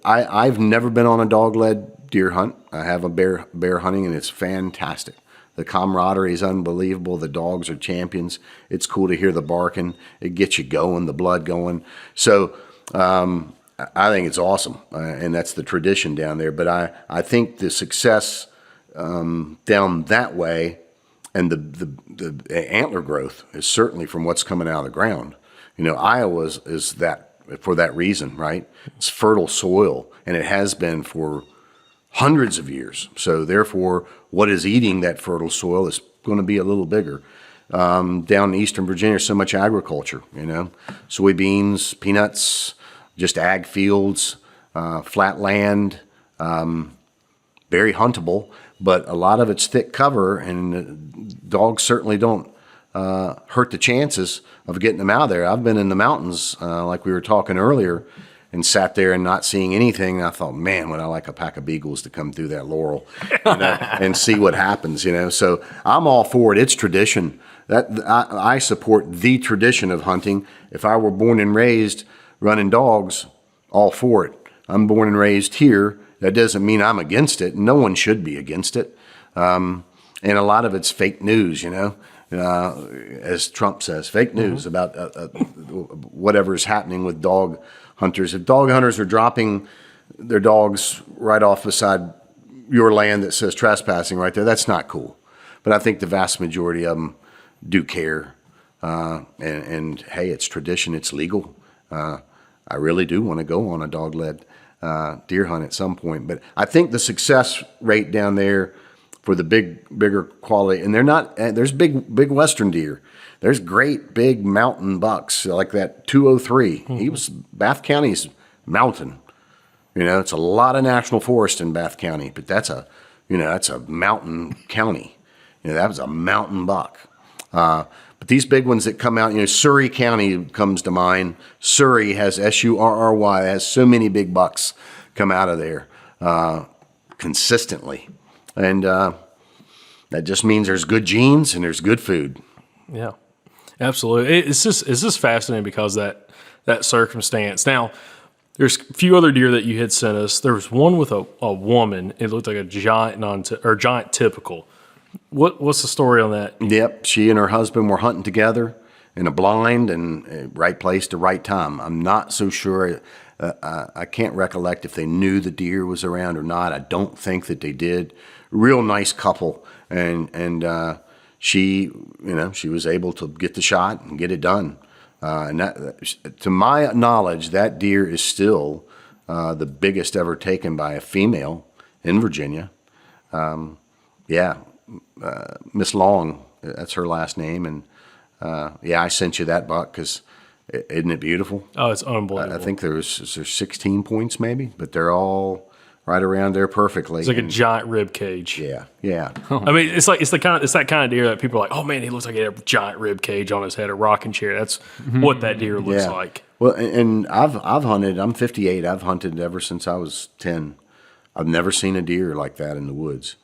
I've never been on a dog-led deer hunt. I have a bear hunting, and it's fantastic. The camaraderie is unbelievable. The dogs are champions. It's cool to hear the barking. It gets you going, the blood going. So I think it's awesome, and that's the tradition down there. But I think the success down that way and the antler growth is certainly from what's coming out of the ground. Iowa is that for that reason, right? It's fertile soil, and it has been for hundreds of years. So therefore, what is eating that fertile soil is going to be a little bigger. Down in eastern Virginia, so much agriculture, soybeans, peanuts, just ag fields, flat land, very huntable, but a lot of it's thick cover, and dogs certainly don't hurt the chances of getting them out of there. I've been in the mountains, like we were talking earlier, and sat there and not seeing anything. And I thought, man, would I like a pack of beagles to come through that laurel and see what happens, So I'm all for it. It's tradition. I support the tradition of hunting. If I were born and raised running dogs, all for it. I'm born and raised here. That doesn't mean I'm against it. No one should be against it. And a lot of it's fake news, as Trump says, fake news about whatever is happening with dog hunters. If dog hunters are dropping their dogs right off beside your land that says trespassing right there, that's not cool. But I think the vast majority of them do care. And hey, it's tradition, it's legal. I really do want to go on a dog-led deer hunt at some point. But I think the success rate down there for the bigger quality, and there's big western deer. There's great big mountain bucks like that 203. He was Bath County's mountain. It's a lot of national forest in Bath County, but that's a mountain county. That was a mountain buck. But these big ones that come out, Surrey County comes to mind. Surrey has Surry, has so many big bucks come out of there consistently. And that just means there's good genes and there's good food. Yeah, absolutely. It's just fascinating because that circumstance. Now, there's a few other deer that you had sent us. There was one with a woman. It looked like a giant typical. What's the story on that? Yep, she and her husband were hunting together in a blind and right place to right time. I'm not so sure. I can't recollect if they knew the deer was around or not. I don't think that they did. Real nice couple, and she was able to get the shot and get it done. And that, to my knowledge, that deer is still the biggest ever taken by a female in Virginia. Miss Long, that's her last name, and I sent you that buck because isn't it beautiful? Oh, it's unbelievable. I think there's 16 points maybe, but they're all right around there perfectly. It's like a giant rib cage. Yeah, yeah. I mean, it's that kind of deer that people are like, oh man, he looks like he had a giant rib cage on his head, a rocking chair. That's what that deer looks Yeah. like. Well, and I've hunted. I'm 58. I've hunted ever since I was 10. I've never seen a deer like that in the woods.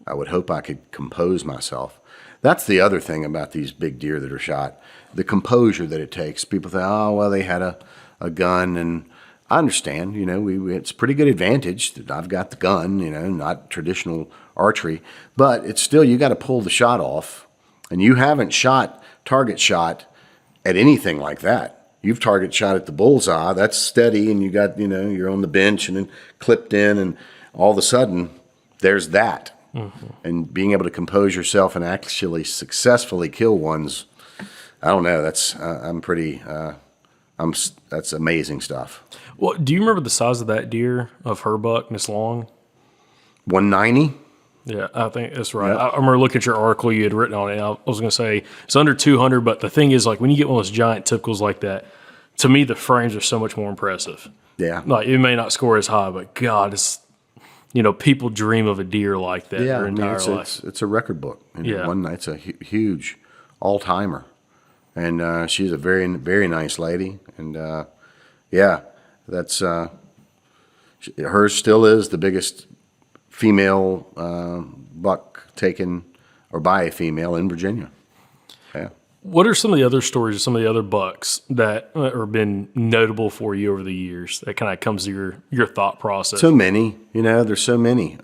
I would hope I could compose myself. That's the other thing about these big deer that are shot, the composure that it takes. People think, oh, well, they had a gun, and I understand. You know, it's a pretty good advantage that I've got the gun. You know, not traditional archery, but it's still, you got to pull the shot off, and you haven't target shot at anything like that. You've target shot at the bullseye. That's steady, and you got, you know, you're on the bench and then clipped in, and all of a sudden, there's that. Mm-hmm. And being able to compose yourself and actually successfully kill ones, I don't know. That's that's amazing stuff. Well, do you remember the size of that deer, of her buck, Miss Long? 190. Yeah, I think that's right. Yep. I remember looking at your article you had written on it. I was going to say it's under 200, but the thing is, like, when you get one of those giant typicals like that, to me, the frames are so much more impressive. Yeah. Like, it may not score as high, but God, it's, you know, people dream of a deer like that their entire life. It's a record book. And Yeah. It's a huge all-timer. And she's a very, very nice lady. And, yeah, that's hers still is the biggest female buck taken or by a female in Virginia. Yeah. What are some of the other stories of some of the other bucks that have been notable for you over the years that kind of comes to your thought process? So many, you know, there's so many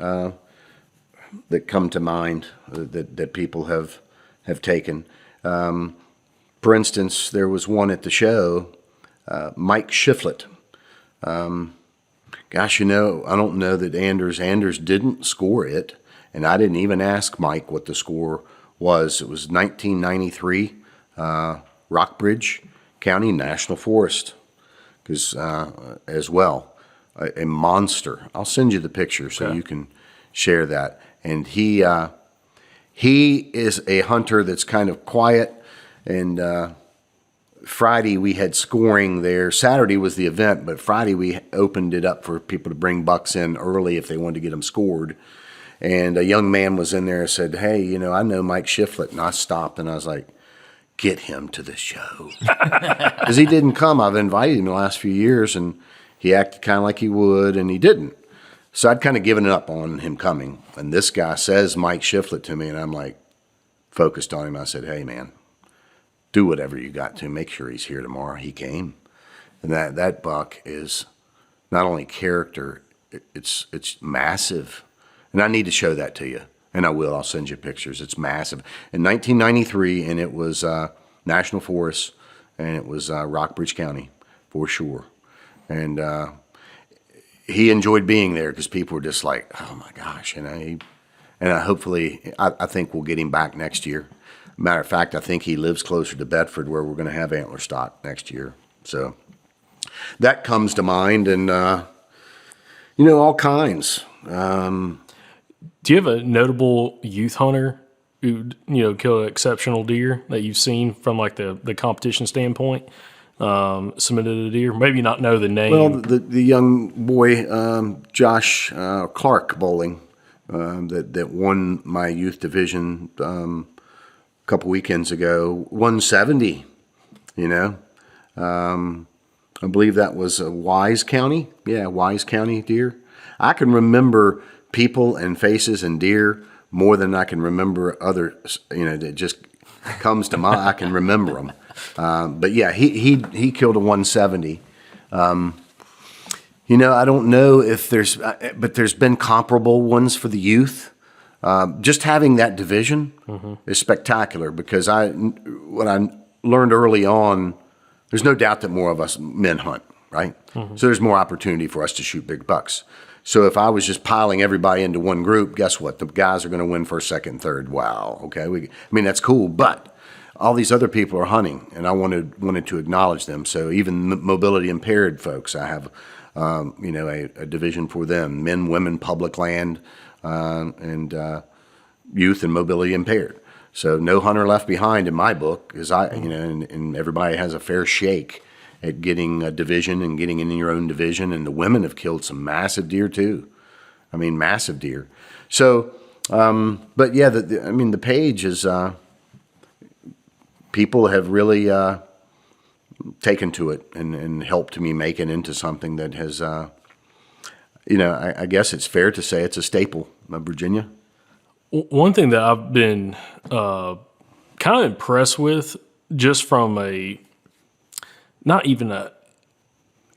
that come to mind that people have taken. For instance, there was one at the show, Mike Shiflett. Gosh, you know, I don't know that Anders didn't score it, and I didn't even ask Mike what the score was. It was 1993, Rockbridge County National Forest, because as well, a monster. I'll send you the picture so you can share that. And he is a hunter that's kind of quiet. And Friday we had scoring there. Saturday was the event, but Friday we opened it up for people to bring bucks in early if they wanted to get them scored. And a young man was in there and said, hey, you know, I know Mike Shiflett. And I stopped and I was like, get him to the show. Because he didn't come. I've invited him the last few years, and he acted kind of like he would, and he didn't. So I'd kind of given up on him coming. And this guy says Mike Shiflett to me, and I'm like focused on him. I said, hey, man, do whatever you got to. Make sure he's here tomorrow. He came. And that buck is not only character, it's massive. And I need to show that to you. And I will. I'll send you pictures. It's massive. In 1993, and it was National Forest, and it was Rockbridge County, for sure. And he enjoyed being there because people were just like, oh, my gosh. And hopefully, I think we'll get him back next year. Matter of fact, I think he lives closer to Bedford where we're going to have Antler Stock next year. So that comes to mind, and, you know, all kinds. Do you have a notable youth hunter who, you know, killed an exceptional deer that you've seen from like the competition standpoint? Submitted a deer, maybe not know the name. Well, the young boy, Josh Clark Bowling, that won my youth division a couple weekends ago, 170, you know. I believe that was Wise County. Yeah, Wise County deer. I can remember people and faces and deer more than I can remember other, you know, that just comes to mind. I can remember them. But yeah, he killed a 170. You know, I don't know if but there's been comparable ones for the youth. Just having that division is spectacular because what I learned early on, there's no doubt that more of us men hunt, right? So there's more opportunity for us to shoot big bucks. So if I was just piling everybody into one group, guess what? The guys are going to win first, second, third. Wow. Okay. I mean, that's cool, but all these other people are hunting, and I wanted to acknowledge them. So even mobility impaired folks, I have, you know, a division for them: men, women, public land, and youth and mobility impaired. So no hunter left behind in my book, because you know, and everybody has a fair shake at getting a division and getting in your own division. And the women have killed some massive deer too. I mean, massive deer. So, but yeah, I mean, the page is, people have really taken to it and helped me make it into something that has, I guess it's fair to say it's a staple of Virginia. One thing that I've been kind of impressed with, just from a not even a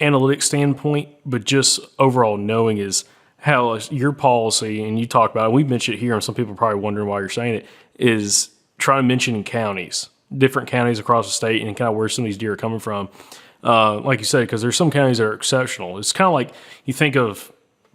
analytic standpoint, but just overall knowing, is how your policy, and you talk about it, we've mentioned it here, and some people are probably wondering why you're saying it, is trying to mention counties, different counties across the state, and kind of where some of these deer are coming from. Like you said, because there's some counties that are exceptional. It's kind of like you think of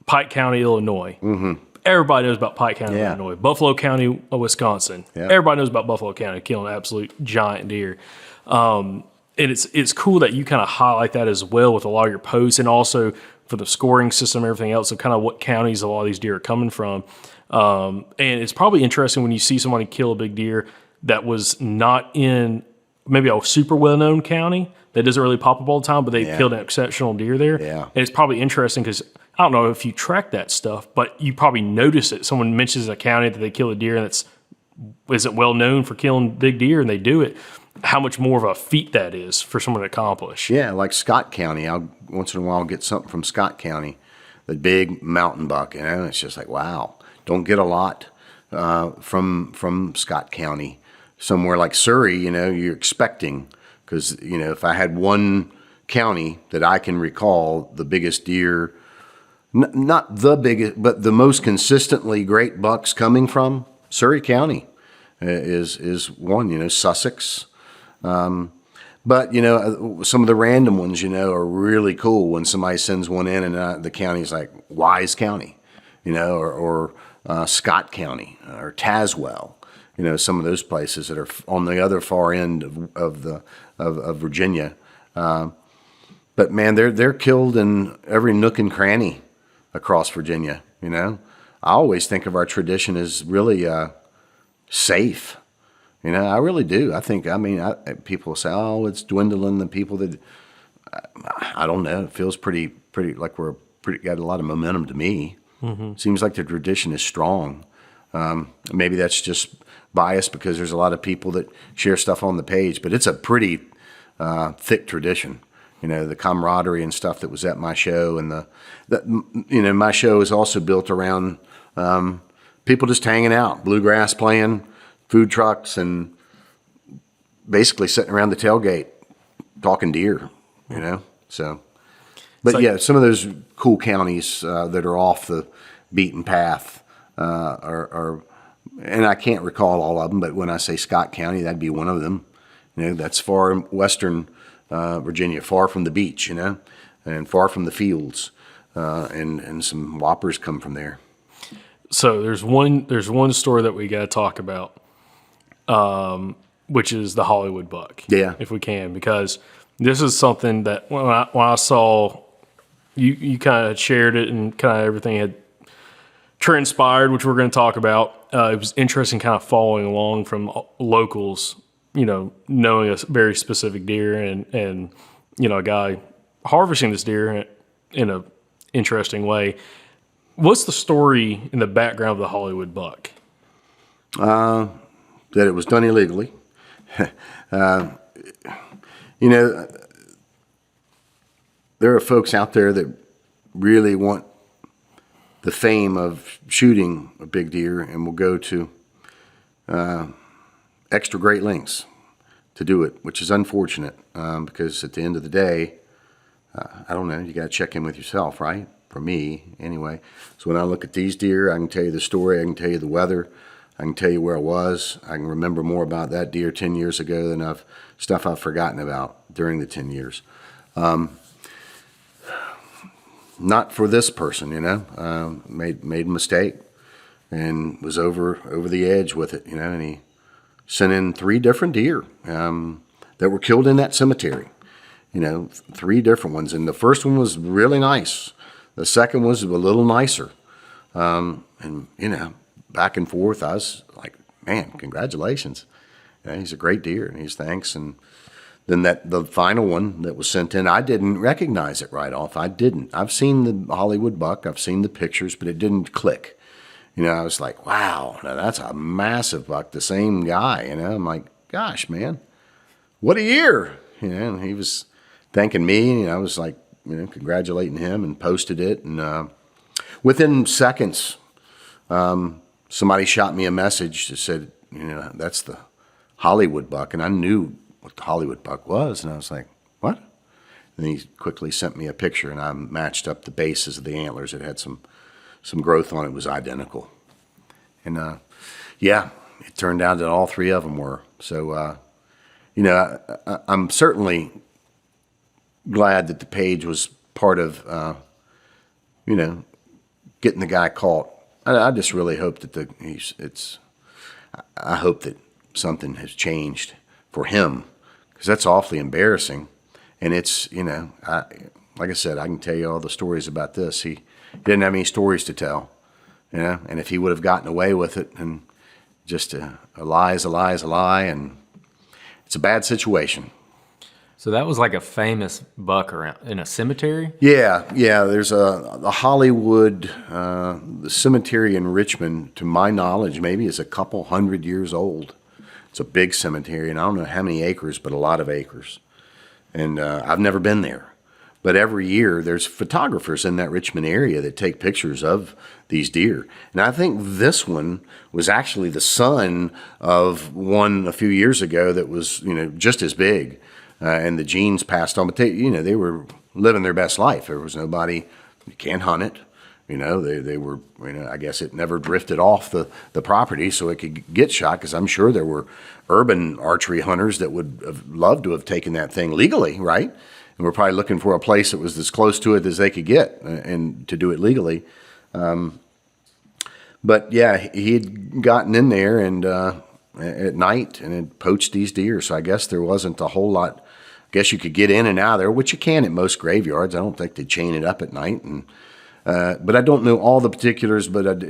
Pike County, Illinois. Mm-hmm. Everybody knows about Pike County, Illinois. Buffalo County, Wisconsin. Yeah. Everybody knows about Buffalo County, killing absolute giant deer. And it's cool that you kind of highlight that as well with a lot of your posts, and also for the scoring system and everything else of kind of what counties a lot of these deer are coming from. And it's probably interesting when you see somebody kill a big deer that was not in maybe a super well-known county that doesn't really pop up all the time, but they killed an exceptional deer there. Yeah. And it's probably interesting because I don't know if you track that stuff, but you probably notice it. Someone mentions a county that they kill a deer and isn't well known for killing big deer, and they do it. How much more of a feat that is for someone to accomplish. Yeah, like Scott County. I'll once in a while get something from Scott County, the big mountain buck, and it's just like, wow. Don't get a lot from Scott County. Somewhere like Surrey, you're expecting, because if I had one county that I can recall the biggest deer, not the biggest, but the most consistently great bucks coming from, Surrey County is one. Sussex. But, some of the random ones, are really cool when somebody sends one in and the county's like Wise County, or Scott County or Tazewell, some of those places that are on the other far end of Virginia. But man, they're killed in every nook and cranny across Virginia. I always think of our tradition as really safe. I really do. People say, "Oh, it's dwindling." The people that I don't know. It feels pretty like we're got a lot of momentum to me. Mm-hmm. Seems like the tradition is strong. Maybe that's just bias because there's a lot of people that share stuff on the page, but it's a pretty thick tradition. The camaraderie and stuff that was at my show, and my show is also built around people just hanging out, bluegrass playing, food trucks, and basically sitting around the tailgate talking deer, So, but yeah, some of those cool counties that are off the beaten path are, and I can't recall all of them, but when I say Scott County, that'd be one of them. That's far in western Virginia, far from the beach, and far from the fields, and some whoppers come from there. So there's one story that we got to talk about, which is the Hollywood buck. Yeah, if we can, because this is something that when I saw you kind of shared it and kind of everything had transpired, which we're going to talk about. It was interesting, kind of following along from locals, knowing a very specific deer and a guy harvesting this deer in a interesting way. What's the story in the background of the Hollywood buck? That it was done illegally. There are folks out there that really want the fame of shooting a big deer and will go to extra great lengths to do it, which is unfortunate because at the end of the day, I don't know, you got to check in with yourself, right? For me, anyway. So when I look at these deer, I can tell you the story, I can tell you the weather, I can tell you where I was. I can remember more about that deer 10 years ago than stuff I've forgotten about during the 10 years. Not for this person, made a mistake and was over the edge with it, and he sent in 3 different deer that were killed in that cemetery. 3 different ones, and the first one was really nice. The second was a little nicer, and back and forth. I was like, man, congratulations! He's a great deer, and he's thanks. And then the final one that was sent in, I didn't recognize it right off. I didn't. I've seen the Hollywood buck. I've seen the pictures, but it didn't click. I was like, wow, now that's a massive buck, the same guy. I'm like, gosh, man, what a year. And he was thanking me, and I was like, congratulating him, and posted it. And within seconds, somebody shot me a message that said, that's the Hollywood buck. And I knew what the Hollywood buck was. And I was like, what? And he quickly sent me a picture, and I matched up the bases of the antlers. It had some growth on it. It was identical. And yeah, it turned out that all three of them were. So, I'm certainly glad that the page was part of, getting the guy caught. I just really hope that I hope that something has changed for him, because that's awfully embarrassing. And it's, like I said, I can tell you all the stories about this. He didn't have any stories to tell, and if he would have gotten away with it, and just a lie is a lie is a lie, and it's a bad situation. So that was like a famous buck around in a cemetery? Yeah. There's the Hollywood, the cemetery in Richmond, to my knowledge, maybe is a couple 100 years old. It's a big cemetery, and I don't know how many acres, but a lot of acres. And I've never been there. But every year there's photographers in that Richmond area that take pictures of these deer. And I think this one was actually the son of one a few years ago that was, just as big. And the genes passed on, but they were living their best life. There was nobody, you can't hunt it. They were, I guess it never drifted off the property so it could get shot, because I'm sure there were urban archery hunters that would have loved to have taken that thing legally, right? And we're probably looking for a place that was as close to it as they could get and to do it legally. But yeah, he'd gotten in there and at night and had poached these deer. So I guess there wasn't a whole lot. I guess you could get in and out of there, which you can at most graveyards. I don't think they chain it up at night. And but I don't know all the particulars. But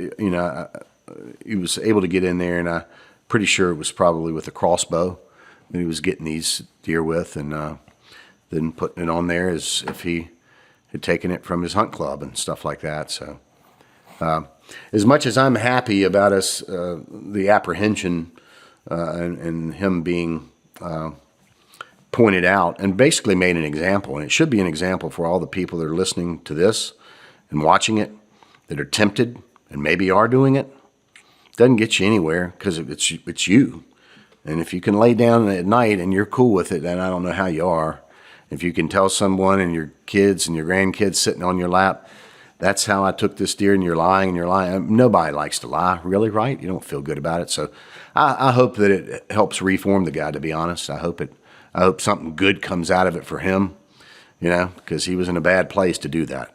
he was able to get in there, and I'm pretty sure it was probably with a crossbow that he was getting these deer with, and then putting it on there as if he had taken it from his hunt club and stuff like that. So, as much as I'm happy about the apprehension and him being pointed out and basically made an example, and it should be an example for all the people that are listening to this and watching it, that are tempted and maybe are doing it. Doesn't get you anywhere, because it's you. And if you can lay down at night and you're cool with it, then I don't know how you are. If you can tell someone, and your kids and your grandkids sitting on your lap, that's how I took this deer, and you're lying. Nobody likes to lie, really, right? You don't feel good about it. So I hope that it helps reform the guy, to be honest. I hope something good comes out of it for him, because he was in a bad place to do that.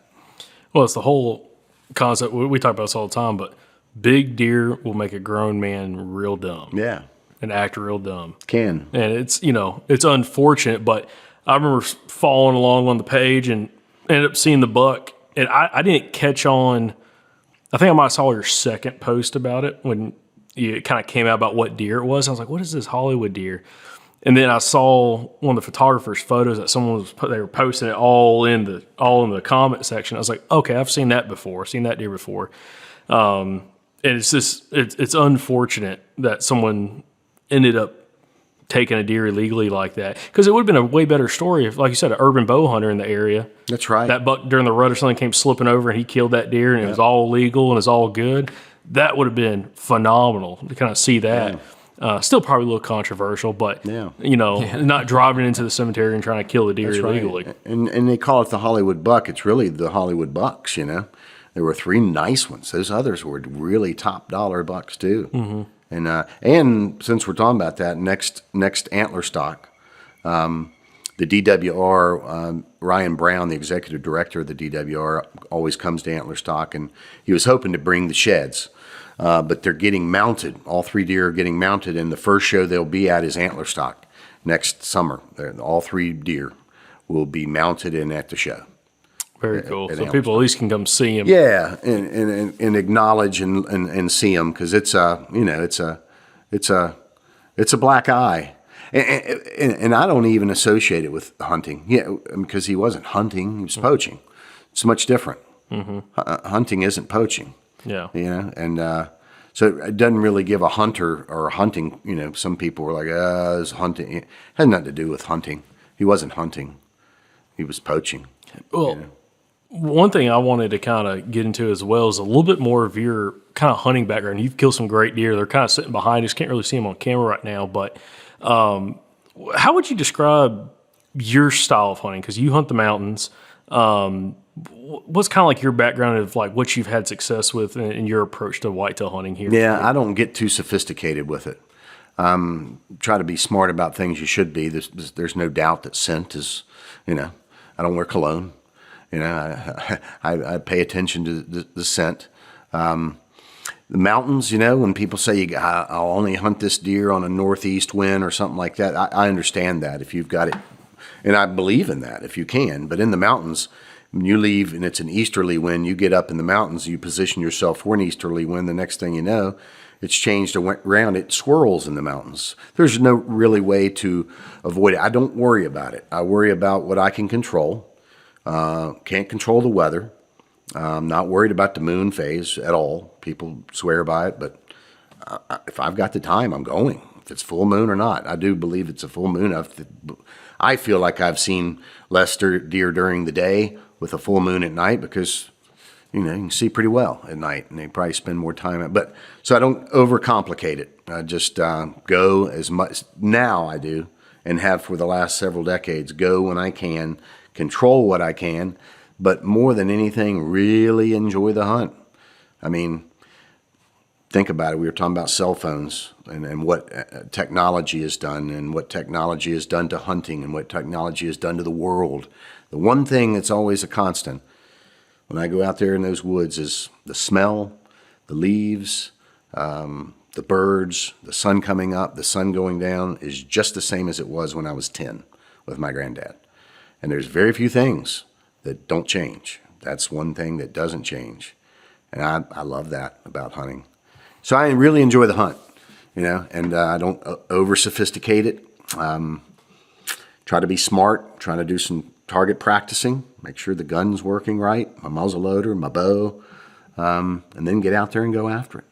Well, it's the whole concept. We talk about this all the time, but big deer will make a grown man real dumb. Yeah. And act real dumb. Can. And it's, it's unfortunate, but I remember following along on the page and ended up seeing the buck. And I didn't catch on. I think I might have saw your second post about it when it kind of came out about what deer it was. I was like, what is this Hollywood deer? And then I saw one of the photographer's photos that they were posting it all in the comment section. I was like, okay, I've seen that before. I've seen that deer before. And it's unfortunate that someone ended up taking a deer illegally like that, because it would have been a way better story if, like you said, an urban bow hunter in the area. That's right. That buck during the rut or something came slipping over and he killed that deer, and it was all legal and it's all good. That would have been phenomenal to kind of see that. Yeah. Still probably a little controversial, but not driving into the cemetery and trying to kill the deer illegally. Right. And they call it the Hollywood buck. It's really the Hollywood bucks. There were 3 nice ones. Those others were really top dollar bucks too. Mm-hmm. And since we're talking about that, next Antler Stock, the DWR, Ryan Brown, the executive director of the DWR, always comes to Antler Stock, and he was hoping to bring the sheds, but they're getting mounted. All 3 deer are getting mounted, and the first show they'll be at is Antler Stock next summer. All 3 deer will be mounted in at the show. Very cool. So people at least can come see him. Yeah, and acknowledge and see him, because it's a black eye. And I don't even associate it with hunting. Yeah, because he wasn't hunting; he was poaching. It's much different. Hunting isn't poaching. Yeah. You know, and so it doesn't really give a hunter or hunting. You know, some people were like, it's hunting." It had nothing to do with hunting. He wasn't hunting; he was poaching. Well, one thing I wanted to kind of get into as well is a little bit more of your kind of hunting background. You've killed some great deer. They're kind of sitting behind us. Can't really see them on camera right now, but how would you describe your style of hunting? Because you hunt the mountains. What's kind of like your background of like what you've had success with in your approach to whitetail hunting here? Yeah, I don't get too sophisticated with it. Try to be smart about things you should be. There's no doubt that scent is, you know, I don't wear cologne. You know, I pay attention to the scent. The mountains, you know, when people say I'll only hunt this deer on a northeast wind or something like that, I understand that if you've got it, and I believe in that if you can. But in the mountains, when you leave and it's an easterly wind, you get up in the mountains, you position yourself for an easterly wind. The next thing you know, it's changed around. It swirls in the mountains. There's no really way to avoid it. I don't worry about it. I worry about what I can control. Can't control the weather. I'm not worried about the moon phase at all. People swear by it, but if I've got the time, I'm going. If it's full moon or not, I do believe it's a full moon. I feel like I've seen less deer during the day with a full moon at night because, you know, you can see pretty well at night, and they probably spend more time. But so I don't overcomplicate it. I just go as much now I do, and have for the last several decades. Go when I can, control what I can, but more than anything, really enjoy the hunt. I mean, think about it. We were talking about cell phones and what technology has done, and what technology has done to hunting, and what technology has done to the world. The one thing that's always a constant when I go out there in those woods is the smell, the leaves, the birds, the sun coming up, the sun going down is just the same as it was when I was 10 with my granddad. And there's very few things that don't change. That's one thing that doesn't change. And I love that about hunting. So I really enjoy the hunt, you know, and I don't over-sophisticate it. Try to be smart, try to do some target practicing, make sure the gun's working right, my muzzle loader, my bow, and then get out there and go after it.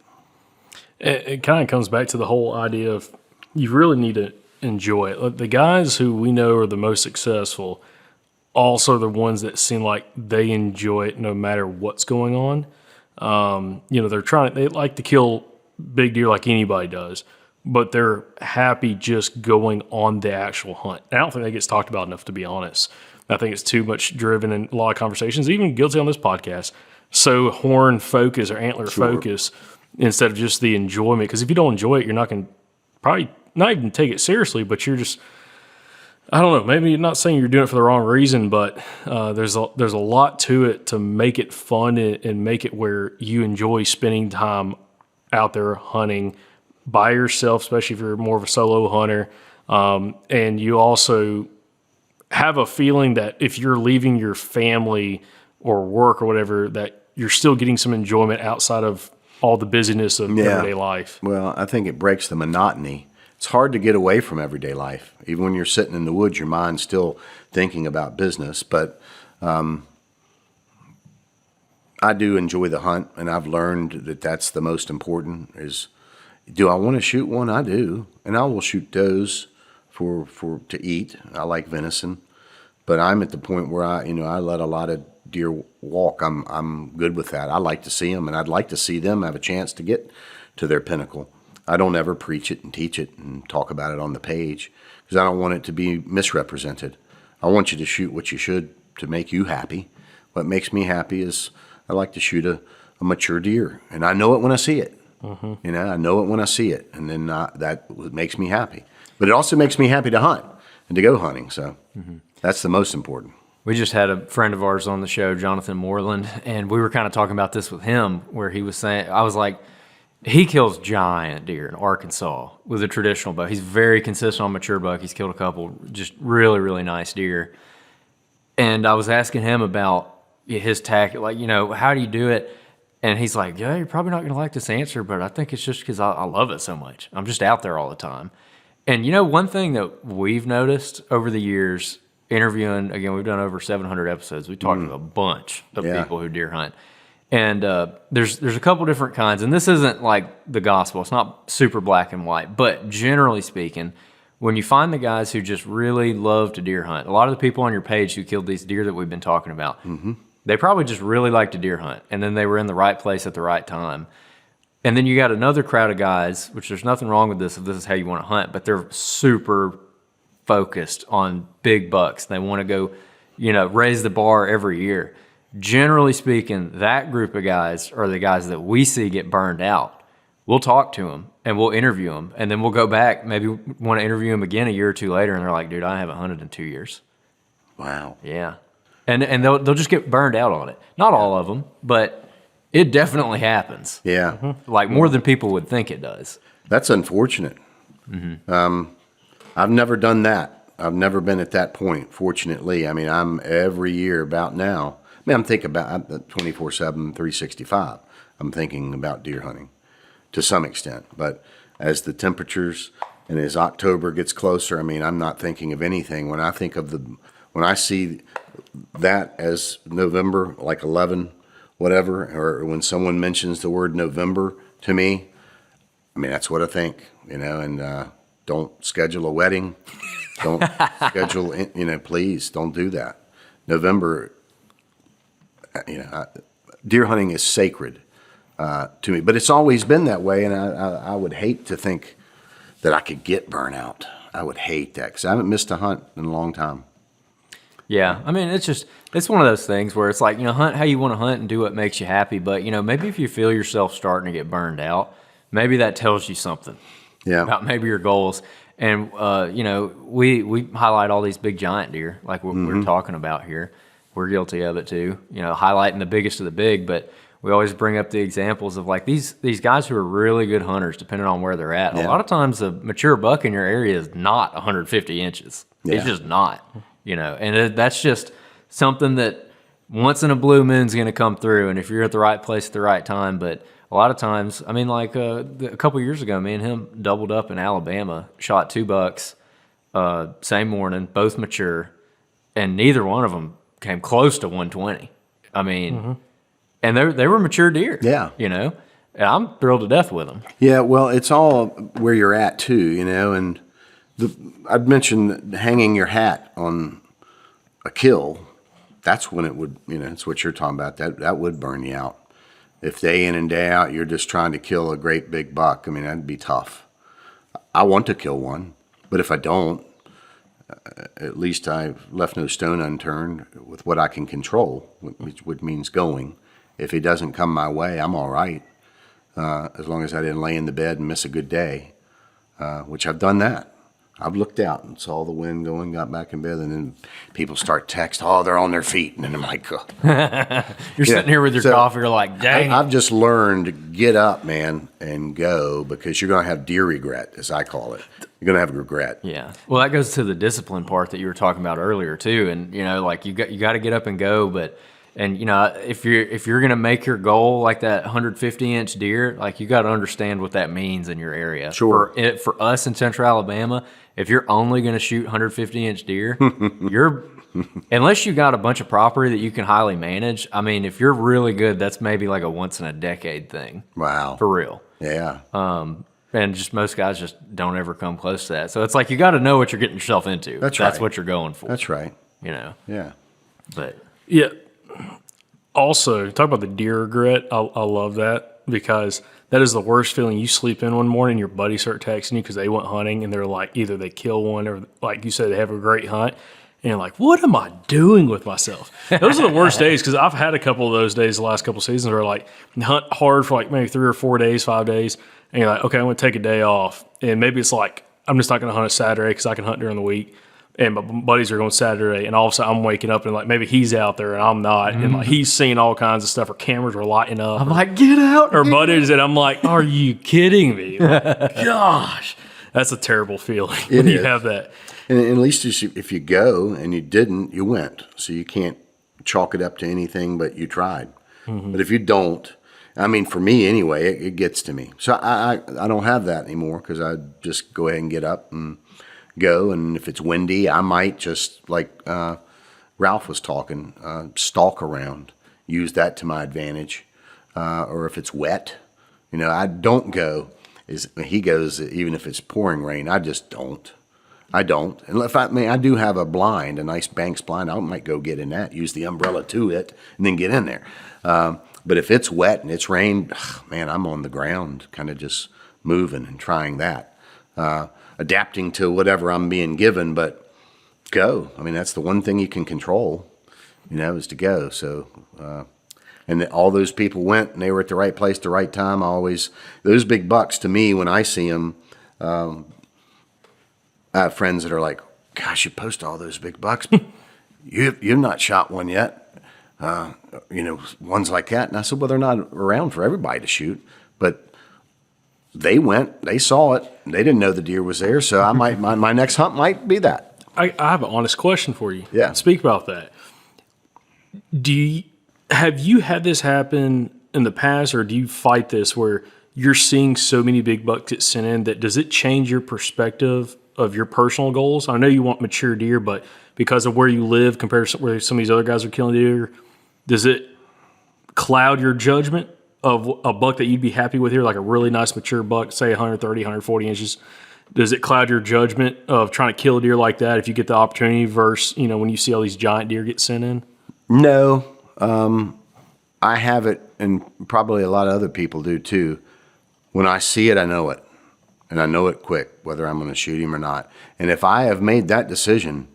It kind of comes back to the whole idea of you really need to enjoy it. The guys who we know are the most successful also the ones that seem like they enjoy it no matter what's going on. You know, they like to kill big deer like anybody does, but they're happy just going on the actual hunt. And I don't think that gets talked about enough, to be honest. I think it's too much driven in a lot of conversations, even guilty on this podcast. So horn focus or antler focus instead of just the enjoyment. Because if you don't enjoy it, you're not going to probably not even take it seriously, but you're just, I don't know, maybe not saying you're doing it for the wrong reason, but there's a lot to it to make it fun and make it where you enjoy spending time out there hunting by yourself, especially if you're more of a solo hunter. And you also have a feeling that if you're leaving your family or work or whatever, that you're still getting some enjoyment outside of all the busyness of everyday life. Well, I think it breaks the monotony. It's hard to get away from everyday life. Even when you're sitting in the woods, your mind's still thinking about business. But I do enjoy the hunt, and I've learned that that's the most important is, do I want to shoot one? I do. And I will shoot does to eat. I like venison. But I'm at the point where I let a lot of deer walk. I'm good with that. I like to see them, and I'd like to see them have a chance to get to their pinnacle. I don't ever preach it and teach it and talk about it on the page because I don't want it to be misrepresented. I want you to shoot what you should to make you happy. What makes me happy is I like to shoot a mature deer, and I know it when I see it. Mm-hmm. You know, I know it when I see it, and then that makes me happy. But it also makes me happy to hunt and to go hunting, so that's the most important. We just had a friend of ours on the show, Jonathan Moreland, and we were kind of talking about this with him where he was saying, I was like, he kills giant deer in Arkansas with a traditional bow. He's very consistent on mature buck. He's killed a couple just really, really nice deer. And I was asking him about his tactic, like, how do you do it? And he's like, yeah, you're probably not going to like this answer, but I think it's just because I love it so much. I'm just out there all the time. And you know, one thing that we've noticed over the years, interviewing, again, we've done over 700 episodes. We talked to a bunch of people who deer hunt. And there's a couple different kinds. And this isn't like the gospel. It's not super black and white. But generally speaking, when you find the guys who just really love to deer hunt, a lot of the people on your page who killed these deer that we've been talking about, they probably just really like to deer hunt. And then they were in the right place at the right time. And then you got another crowd of guys, which there's nothing wrong with this if this is how you want to hunt, but they're super focused on big bucks. They want to go, raise the bar every year. Generally speaking, that group of guys are the guys that we see get burned out. We'll talk to them and we'll interview them, and then we'll go back, maybe want to interview them again a year or two later, and they're like, dude, I haven't hunted in 2 years. Wow. Yeah. And they'll just get burned out on it. Not all of them, but it definitely happens. Yeah. Like more than people would think it does. That's unfortunate. I've never done that. I've never been at that point, fortunately. I mean, I'm every year about now. I mean, I'm thinking about 24/7, 365. I'm thinking about deer hunting to some extent. But as the temperatures and as October gets closer, I mean, I'm not thinking of anything. When I think of when I see that as November, like 11, whatever, or when someone mentions the word November to me, I mean, that's what I think, and don't schedule a wedding. Don't schedule, please don't do that. November, deer hunting is sacred to me, but it's always been that way. And I would hate to think that I could get burnout. I would hate that because I haven't missed a hunt in a long time. Yeah, I mean, it's one of those things where it's like, hunt how you want to hunt and do what makes you happy. But, maybe if you feel yourself starting to get burned out, maybe that tells you something about maybe your goals. And, we highlight all these big giant deer like we're talking about here. We're guilty of it too, highlighting the biggest of the big. But we always bring up the examples of like these guys who are really good hunters, depending on where they're at. Yeah. A lot of times a mature buck in your area is not 150 inches. Yeah. It's just not. And that's just something that once in a blue moon's going to come through. And if you're at the right place at the right time, but a lot of times, I mean, like a couple years ago, me and him doubled up in Alabama, shot 2 bucks, same morning, both mature, and neither one of them came close to 120. I mean, and they were mature deer. Yeah. And I'm thrilled to death with them. Yeah. Well, it's all where you're at too, and I'd mentioned hanging your hat on a kill. That's when it would, it's what you're talking about. That would burn you out. If day in and day out you're just trying to kill a great big buck, I mean, that'd be tough. I want to kill one, but if I don't, at least I've left no stone unturned with what I can control, which means going. If he doesn't come my way, I'm all right, as long as I didn't lay in the bed and miss a good day, which I've done that. I've looked out and saw the wind going, got back in bed, and then people start text, oh, they're on their feet. And then I'm like, oh. You're sitting here with your coffee, you're like, dang. I've just learned to get up, man, and go, because you're going to have deer regret, as I call it. You're going to have regret. Yeah. Well, that goes to the discipline part that you were talking about earlier too. And, like you got to get up and go, but if you're going to make your goal like that 150-inch deer, like you got to understand what that means in your area. Sure. For us in Central Alabama, if you're only going to shoot 150-inch deer, unless you got a bunch of property that you can highly manage. I mean, if you're really good, that's maybe like a once in a decade thing. Wow. For real. Yeah. And just most guys just don't ever come close to that. So it's like you got to know what you're getting yourself into. That's right. That's what you're going for. That's right. Yeah. But yeah. Also, talk about the deer regret. I love that, because that is the worst feeling. You sleep in one morning, your buddies start texting you because they went hunting, and they're like, either they kill one or, like you said, they have a great hunt. And you're like, what am I doing with myself? Those are the worst days, because I've had a couple of those days the last couple of seasons where like hunt hard for like maybe 3 or 4 days, 5 days. And you're like, okay, I'm going to take a day off. And maybe it's like, I'm just not going to hunt a Saturday because I can hunt during the week. And my buddies are going Saturday, and all of a sudden I'm waking up and like maybe he's out there and I'm not, and like he's seeing all kinds of stuff, or cameras were lighting up. I'm like, get out! Or buddies, and I'm like, are you kidding me? Like, gosh, that's a terrible feeling when you have that. And at least if you go and you didn't, you went. So you can't chalk it up to anything but you tried. But if you don't, I mean, for me anyway, it gets to me. So I don't have that anymore because I just go ahead and get up and go. And if it's windy, I might just, like Ralph was talking, stalk around, use that to my advantage. Or if it's wet, I don't go. He goes, even if it's pouring rain, I just don't. I don't. And if I do have a blind, a nice Banks blind, I might go get in that, use the umbrella to it, and then get in there. But if it's wet and it's rained, man, I'm on the ground, kind of just moving and trying that, adapting to whatever I'm being given. But go. I mean, that's the one thing you can control, is to go. So, and all those people went, and they were at the right place, the right time. Those big bucks to me, when I see them. I have friends that are like, gosh, you post all those big bucks. You've not shot one yet. Ones like that. And I said, well, they're not around for everybody to shoot. But they went, they saw it. They didn't know the deer was there. So my next hunt might be that. I have an honest question for you. Yeah. Speak about that. Have you had this happen in the past, or do you fight this where you're seeing so many big bucks get sent in that does it change your perspective of your personal goals? I know you want mature deer, but because of where you live compared to where some of these other guys are killing deer, does it cloud your judgment of a buck that you'd be happy with here, like a really nice mature buck, say 130, 140 inches? Does it cloud your judgment of trying to kill a deer like that if you get the opportunity versus, when you see all these giant deer get sent in? No. I have it, and probably a lot of other people do too. When I see it, I know it. And I know it quick, whether I'm going to shoot him or not. And if I have made that decision,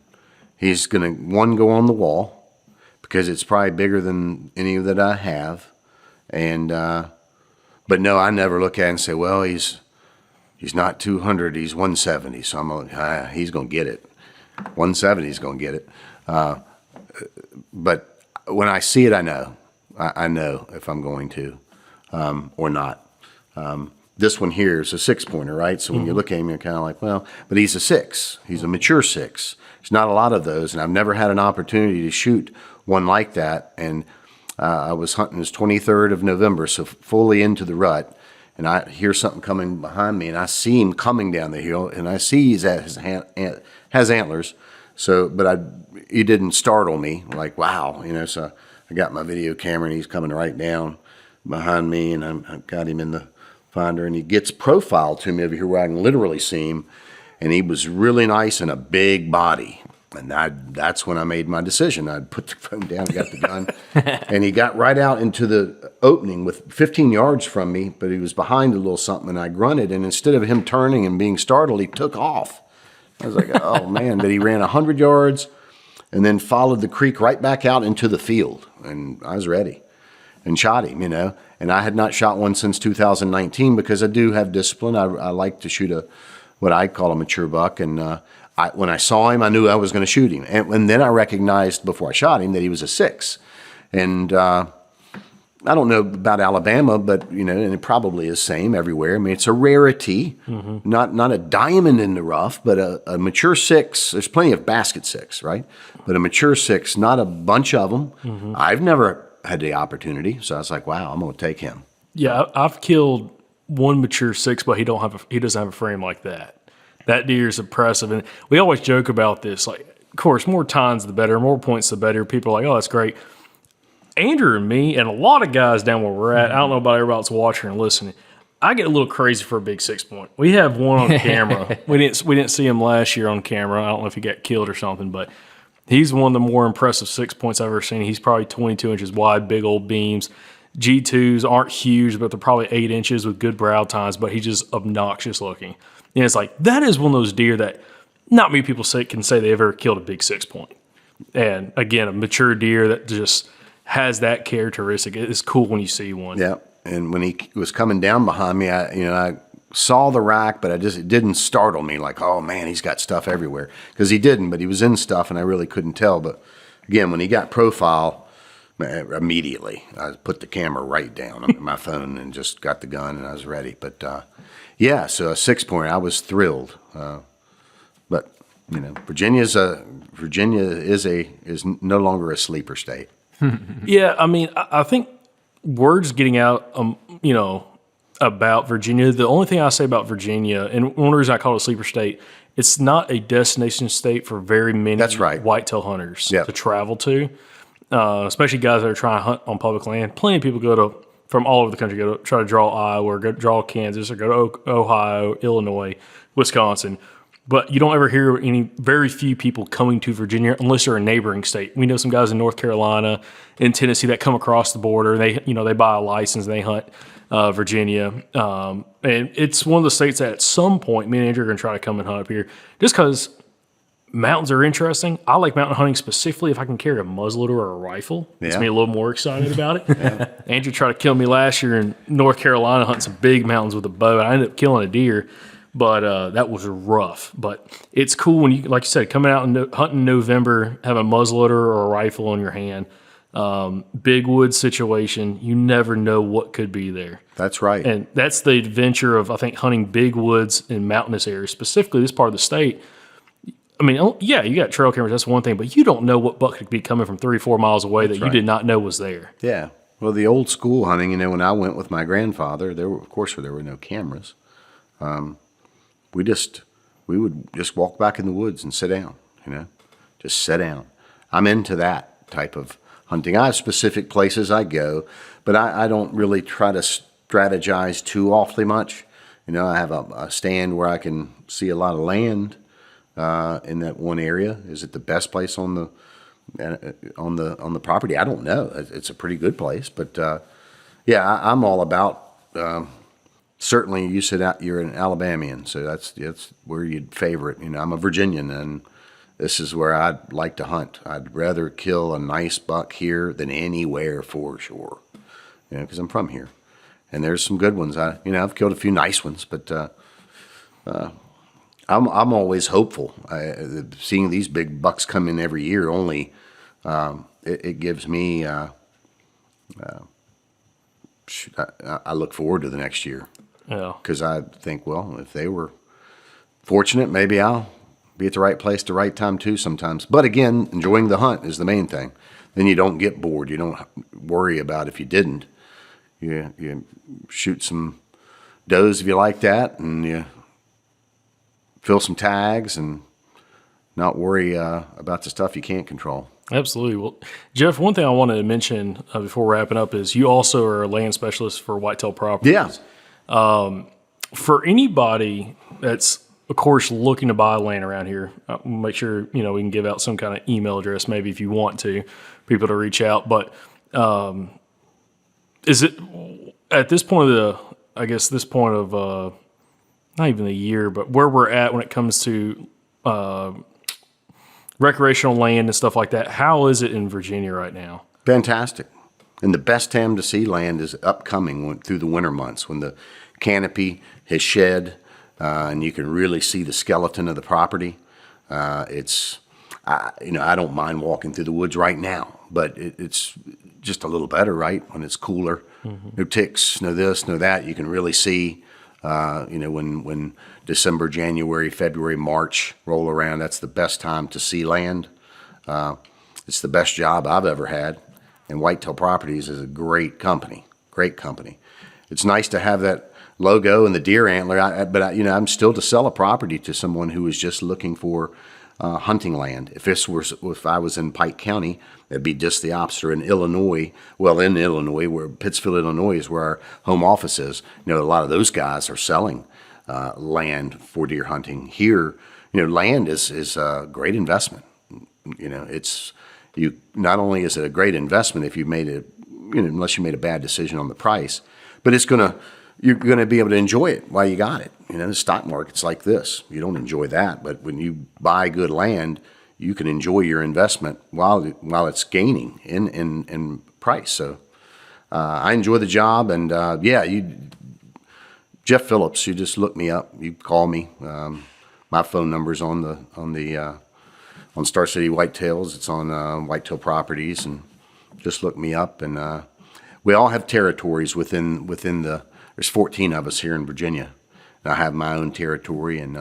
he's going to, one, go on the wall, because it's probably bigger than any that I have. And, but no, I never look at it and say, well, he's not 200, he's 170. So I'm like, he's going to get it. 170, he's going to get it. But when I see it, I know. I know if I'm going to or not. This one here is a 6-pointer, right? So when you look at him, you're kind of like, well, but he's a 6. He's a mature 6. There's not a lot of those, and I've never had an opportunity to shoot one like that. And I was hunting his 23rd of November, so fully into the rut, and I hear something coming behind me, and I see him coming down the hill, and I see he's at has antlers. So, but he didn't startle me, like, wow, so I got my video camera, and he's coming right down behind me, and I've got him in the finder, and he gets profiled to me over here where I can literally see him, and he was really nice and a big body. And that's when I made my decision. I put the phone down, got the gun, and he got right out into the opening with 15 yards from me, but he was behind a little something, and I grunted, and instead of him turning and being startled, he took off. I was like, oh man, but he ran 100 yards and then followed the creek right back out into the field, and I was ready and shot him, and I had not shot one since 2019 because I do have discipline. I like to shoot what I call a mature buck, and when I saw him, I knew I was going to shoot him, and then I recognized before I shot him that he was a 6, and I don't know about Alabama, but and it probably is same everywhere. I mean, it's a rarity, not a diamond in the rough, but a mature 6. There's plenty of basket 6, right? But a mature 6, not a bunch of them. I've never had the opportunity, so I was like, wow, I'm going to take him. Yeah, I've killed one mature 6, but he doesn't have a frame like that. That deer is impressive, and we always joke about this. Like, of course, more tines the better, more points the better. People are like, oh, that's great. Andrew and me, and a lot of guys down where we're at, I don't know about everybody else watching and listening, I get a little crazy for a big 6-point. We have one on camera. we didn't see him last year on camera. I don't know if he got killed or something, but he's one of the more impressive 6-points I've ever seen. He's probably 22 inches wide, big old beams. G2s aren't huge, but they're probably 8 inches with good brow tines, but he's just obnoxious looking. And it's like, that is one of those deer that not many people can say they ever killed a big 6-point. And again, a mature deer that just has that characteristic. It's cool when you see one. Yeah, and when he was coming down behind me, I saw the rack, but it didn't startle me like, oh man, he's got stuff everywhere, because he didn't, but he was in stuff, and I really couldn't tell. But again, when he got profile, immediately I put the camera right down on my phone and just got the gun, and I was ready. But yeah, so a 6-pointer, I was thrilled. But Virginia is no longer a sleeper state. Yeah, I mean, I think word's getting out, about Virginia. The only thing I say about Virginia, and one reason I call it a sleeper state, it's not a destination state for very many That's right. whitetail hunters Yep. to travel to, especially guys that are trying to hunt on public land. Plenty of people from all over the country go to try to draw Iowa or go draw Kansas or go to Ohio, Illinois, Wisconsin. But you don't ever hear very few people coming to Virginia unless they're a neighboring state. We know some guys in North Carolina, in Tennessee that come across the border. They buy a license and they hunt Virginia. And it's one of the states that at some point me and Andrew are going to try to come and hunt up here just because mountains are interesting. I like mountain hunting specifically if I can carry a muzzleloader or a rifle. Makes me a little more excited about it. Andrew tried to kill me last year in North Carolina hunting some big mountains with a bow. I ended up killing a deer. But that was rough. But it's cool when you, like you said, coming out and hunting in November, have a muzzleloader or a rifle in your hand. Big woods situation, you never know what could be there. That's right. And that's the adventure of, I think, hunting big woods in mountainous areas, specifically this part of the state. I mean, yeah, you got trail cameras, that's one thing, but you don't know what buck could be coming from 3 or 4 miles away that you did not know was there. Yeah. Well, the old school hunting, when I went with my grandfather, there were no cameras. We would just walk back in the woods and sit down, just sit down. I'm into that type of hunting. I have specific places I go, but I don't really try to strategize too awfully much. I have a stand where I can see a lot of land in that one area. Is it the best place on the property? I don't know. It's a pretty good place, but I'm all about. Certainly, you said you're an Alabamian, so that's where you'd favorite. I'm a Virginian, and this is where I'd like to hunt. I'd rather kill a nice buck here than anywhere for sure, because I'm from here, and there's some good ones. I've killed a few nice ones, but I'm always hopeful. Seeing these big bucks come in every year only it gives me. I look forward to the next year. Yeah. Because I think, well, if they were fortunate, maybe I'll be at the right place at the right time too sometimes. But again, enjoying the hunt is the main thing. Then you don't get bored. You don't worry about if you didn't. You shoot some does if you like that, and you fill some tags and not worry about the stuff you can't control. Absolutely. Well, Jeff, one thing I wanted to mention before wrapping up is you also are a land specialist for Whitetail Properties. Yeah. For anybody that's, of course, looking to buy land around here, make sure, we can give out some kind of email address maybe if you want to, people to reach out. But is it, at this point of not even the year, but where we're at when it comes to recreational land and stuff like that, how is it in Virginia right now? Fantastic. And the best time to see land is upcoming through the winter months when the canopy has shed and you can really see the skeleton of the property. I don't mind walking through the woods right now, but it's just a little better, right? When it's cooler, no ticks, no this, no that. You can really see, when December, January, February, March roll around, that's the best time to see land. It's the best job I've ever had. And Whitetail Properties is a great company. It's nice to have that logo and the deer antler, but I'm still to sell a property to someone who is just looking for hunting land. If I was in Pike County, it'd be just the opposite. Or in Illinois, where Pittsfield, Illinois is where our home office is. A lot of those guys are selling land for deer hunting. Here, land is a great investment. Not only is it a great investment if you made it, unless you made a bad decision on the price, but you're gonna be able to enjoy it while you got it. The stock market's like this. You don't enjoy that, but when you buy good land, you can enjoy your investment while it's gaining in price. So I enjoy the job, and Jeff Phillips. You just look me up. You call me. My phone number's on Star City Whitetails. It's on Whitetail Properties, and just look me up. And we all have territories within there's 14 of us here in Virginia. And I have my own territory, and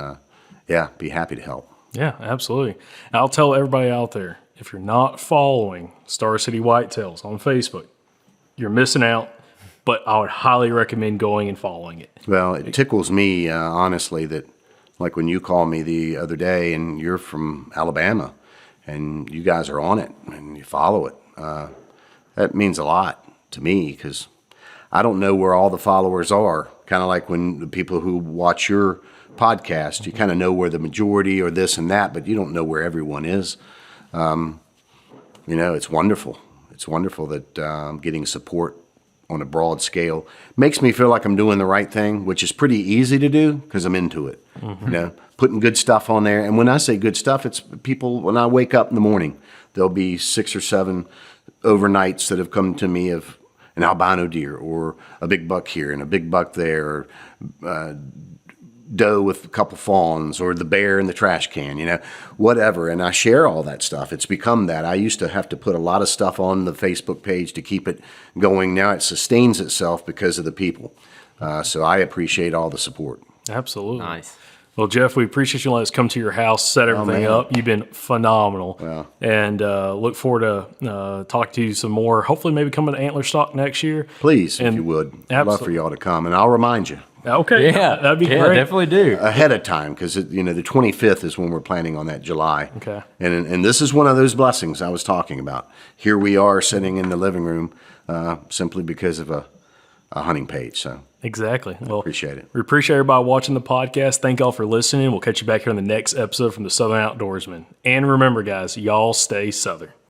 be happy to help. Yeah, absolutely. And I'll tell everybody out there, if you're not following Star City Whitetails on Facebook, you're missing out. But I would highly recommend going and following it. Well, it tickles me, honestly, that like when you called me the other day and you're from Alabama and you guys are on it and you follow it, that means a lot to me because I don't know where all the followers are. Kind of like when the people who watch your podcast, you kind of know where the majority or this and that, but you don't know where everyone is. It's wonderful. It's wonderful that I'm getting support on a broad scale. Makes me feel like I'm doing the right thing, which is pretty easy to do because I'm into it. Putting good stuff on there. And when I say good stuff, it's people, when I wake up in the morning, there'll be 6 or 7 overnights that have come to me of an albino deer or a big buck here and a big buck there, or doe with a couple fawns, or the bear in the trash can, whatever. And I share all that stuff. It's become that. I used to have to put a lot of stuff on the Facebook page to keep it going. Now it sustains itself because of the people. So I appreciate all the support. Absolutely. Nice. Well, Jeff, we appreciate you letting us come to your house, set everything man. up. You've been phenomenal. Well. And look forward to talking to you some more. Hopefully maybe coming to Antler Stock next year. Please, if And you would. I'd love for absolutely. y'all to come, and I'll remind you Okay. Yeah, That'd be yeah, great. definitely do. ahead of time because, the 25th is when we're planning on that July. Okay. And this is one of those blessings I was talking about. Here we are sitting in the living room simply because of a hunting page. So Exactly. Well, appreciate it. We appreciate everybody watching the podcast. Thank y'all for listening. We'll catch you back here on the next episode from the Southern Outdoorsman. And remember, guys, y'all stay Southern.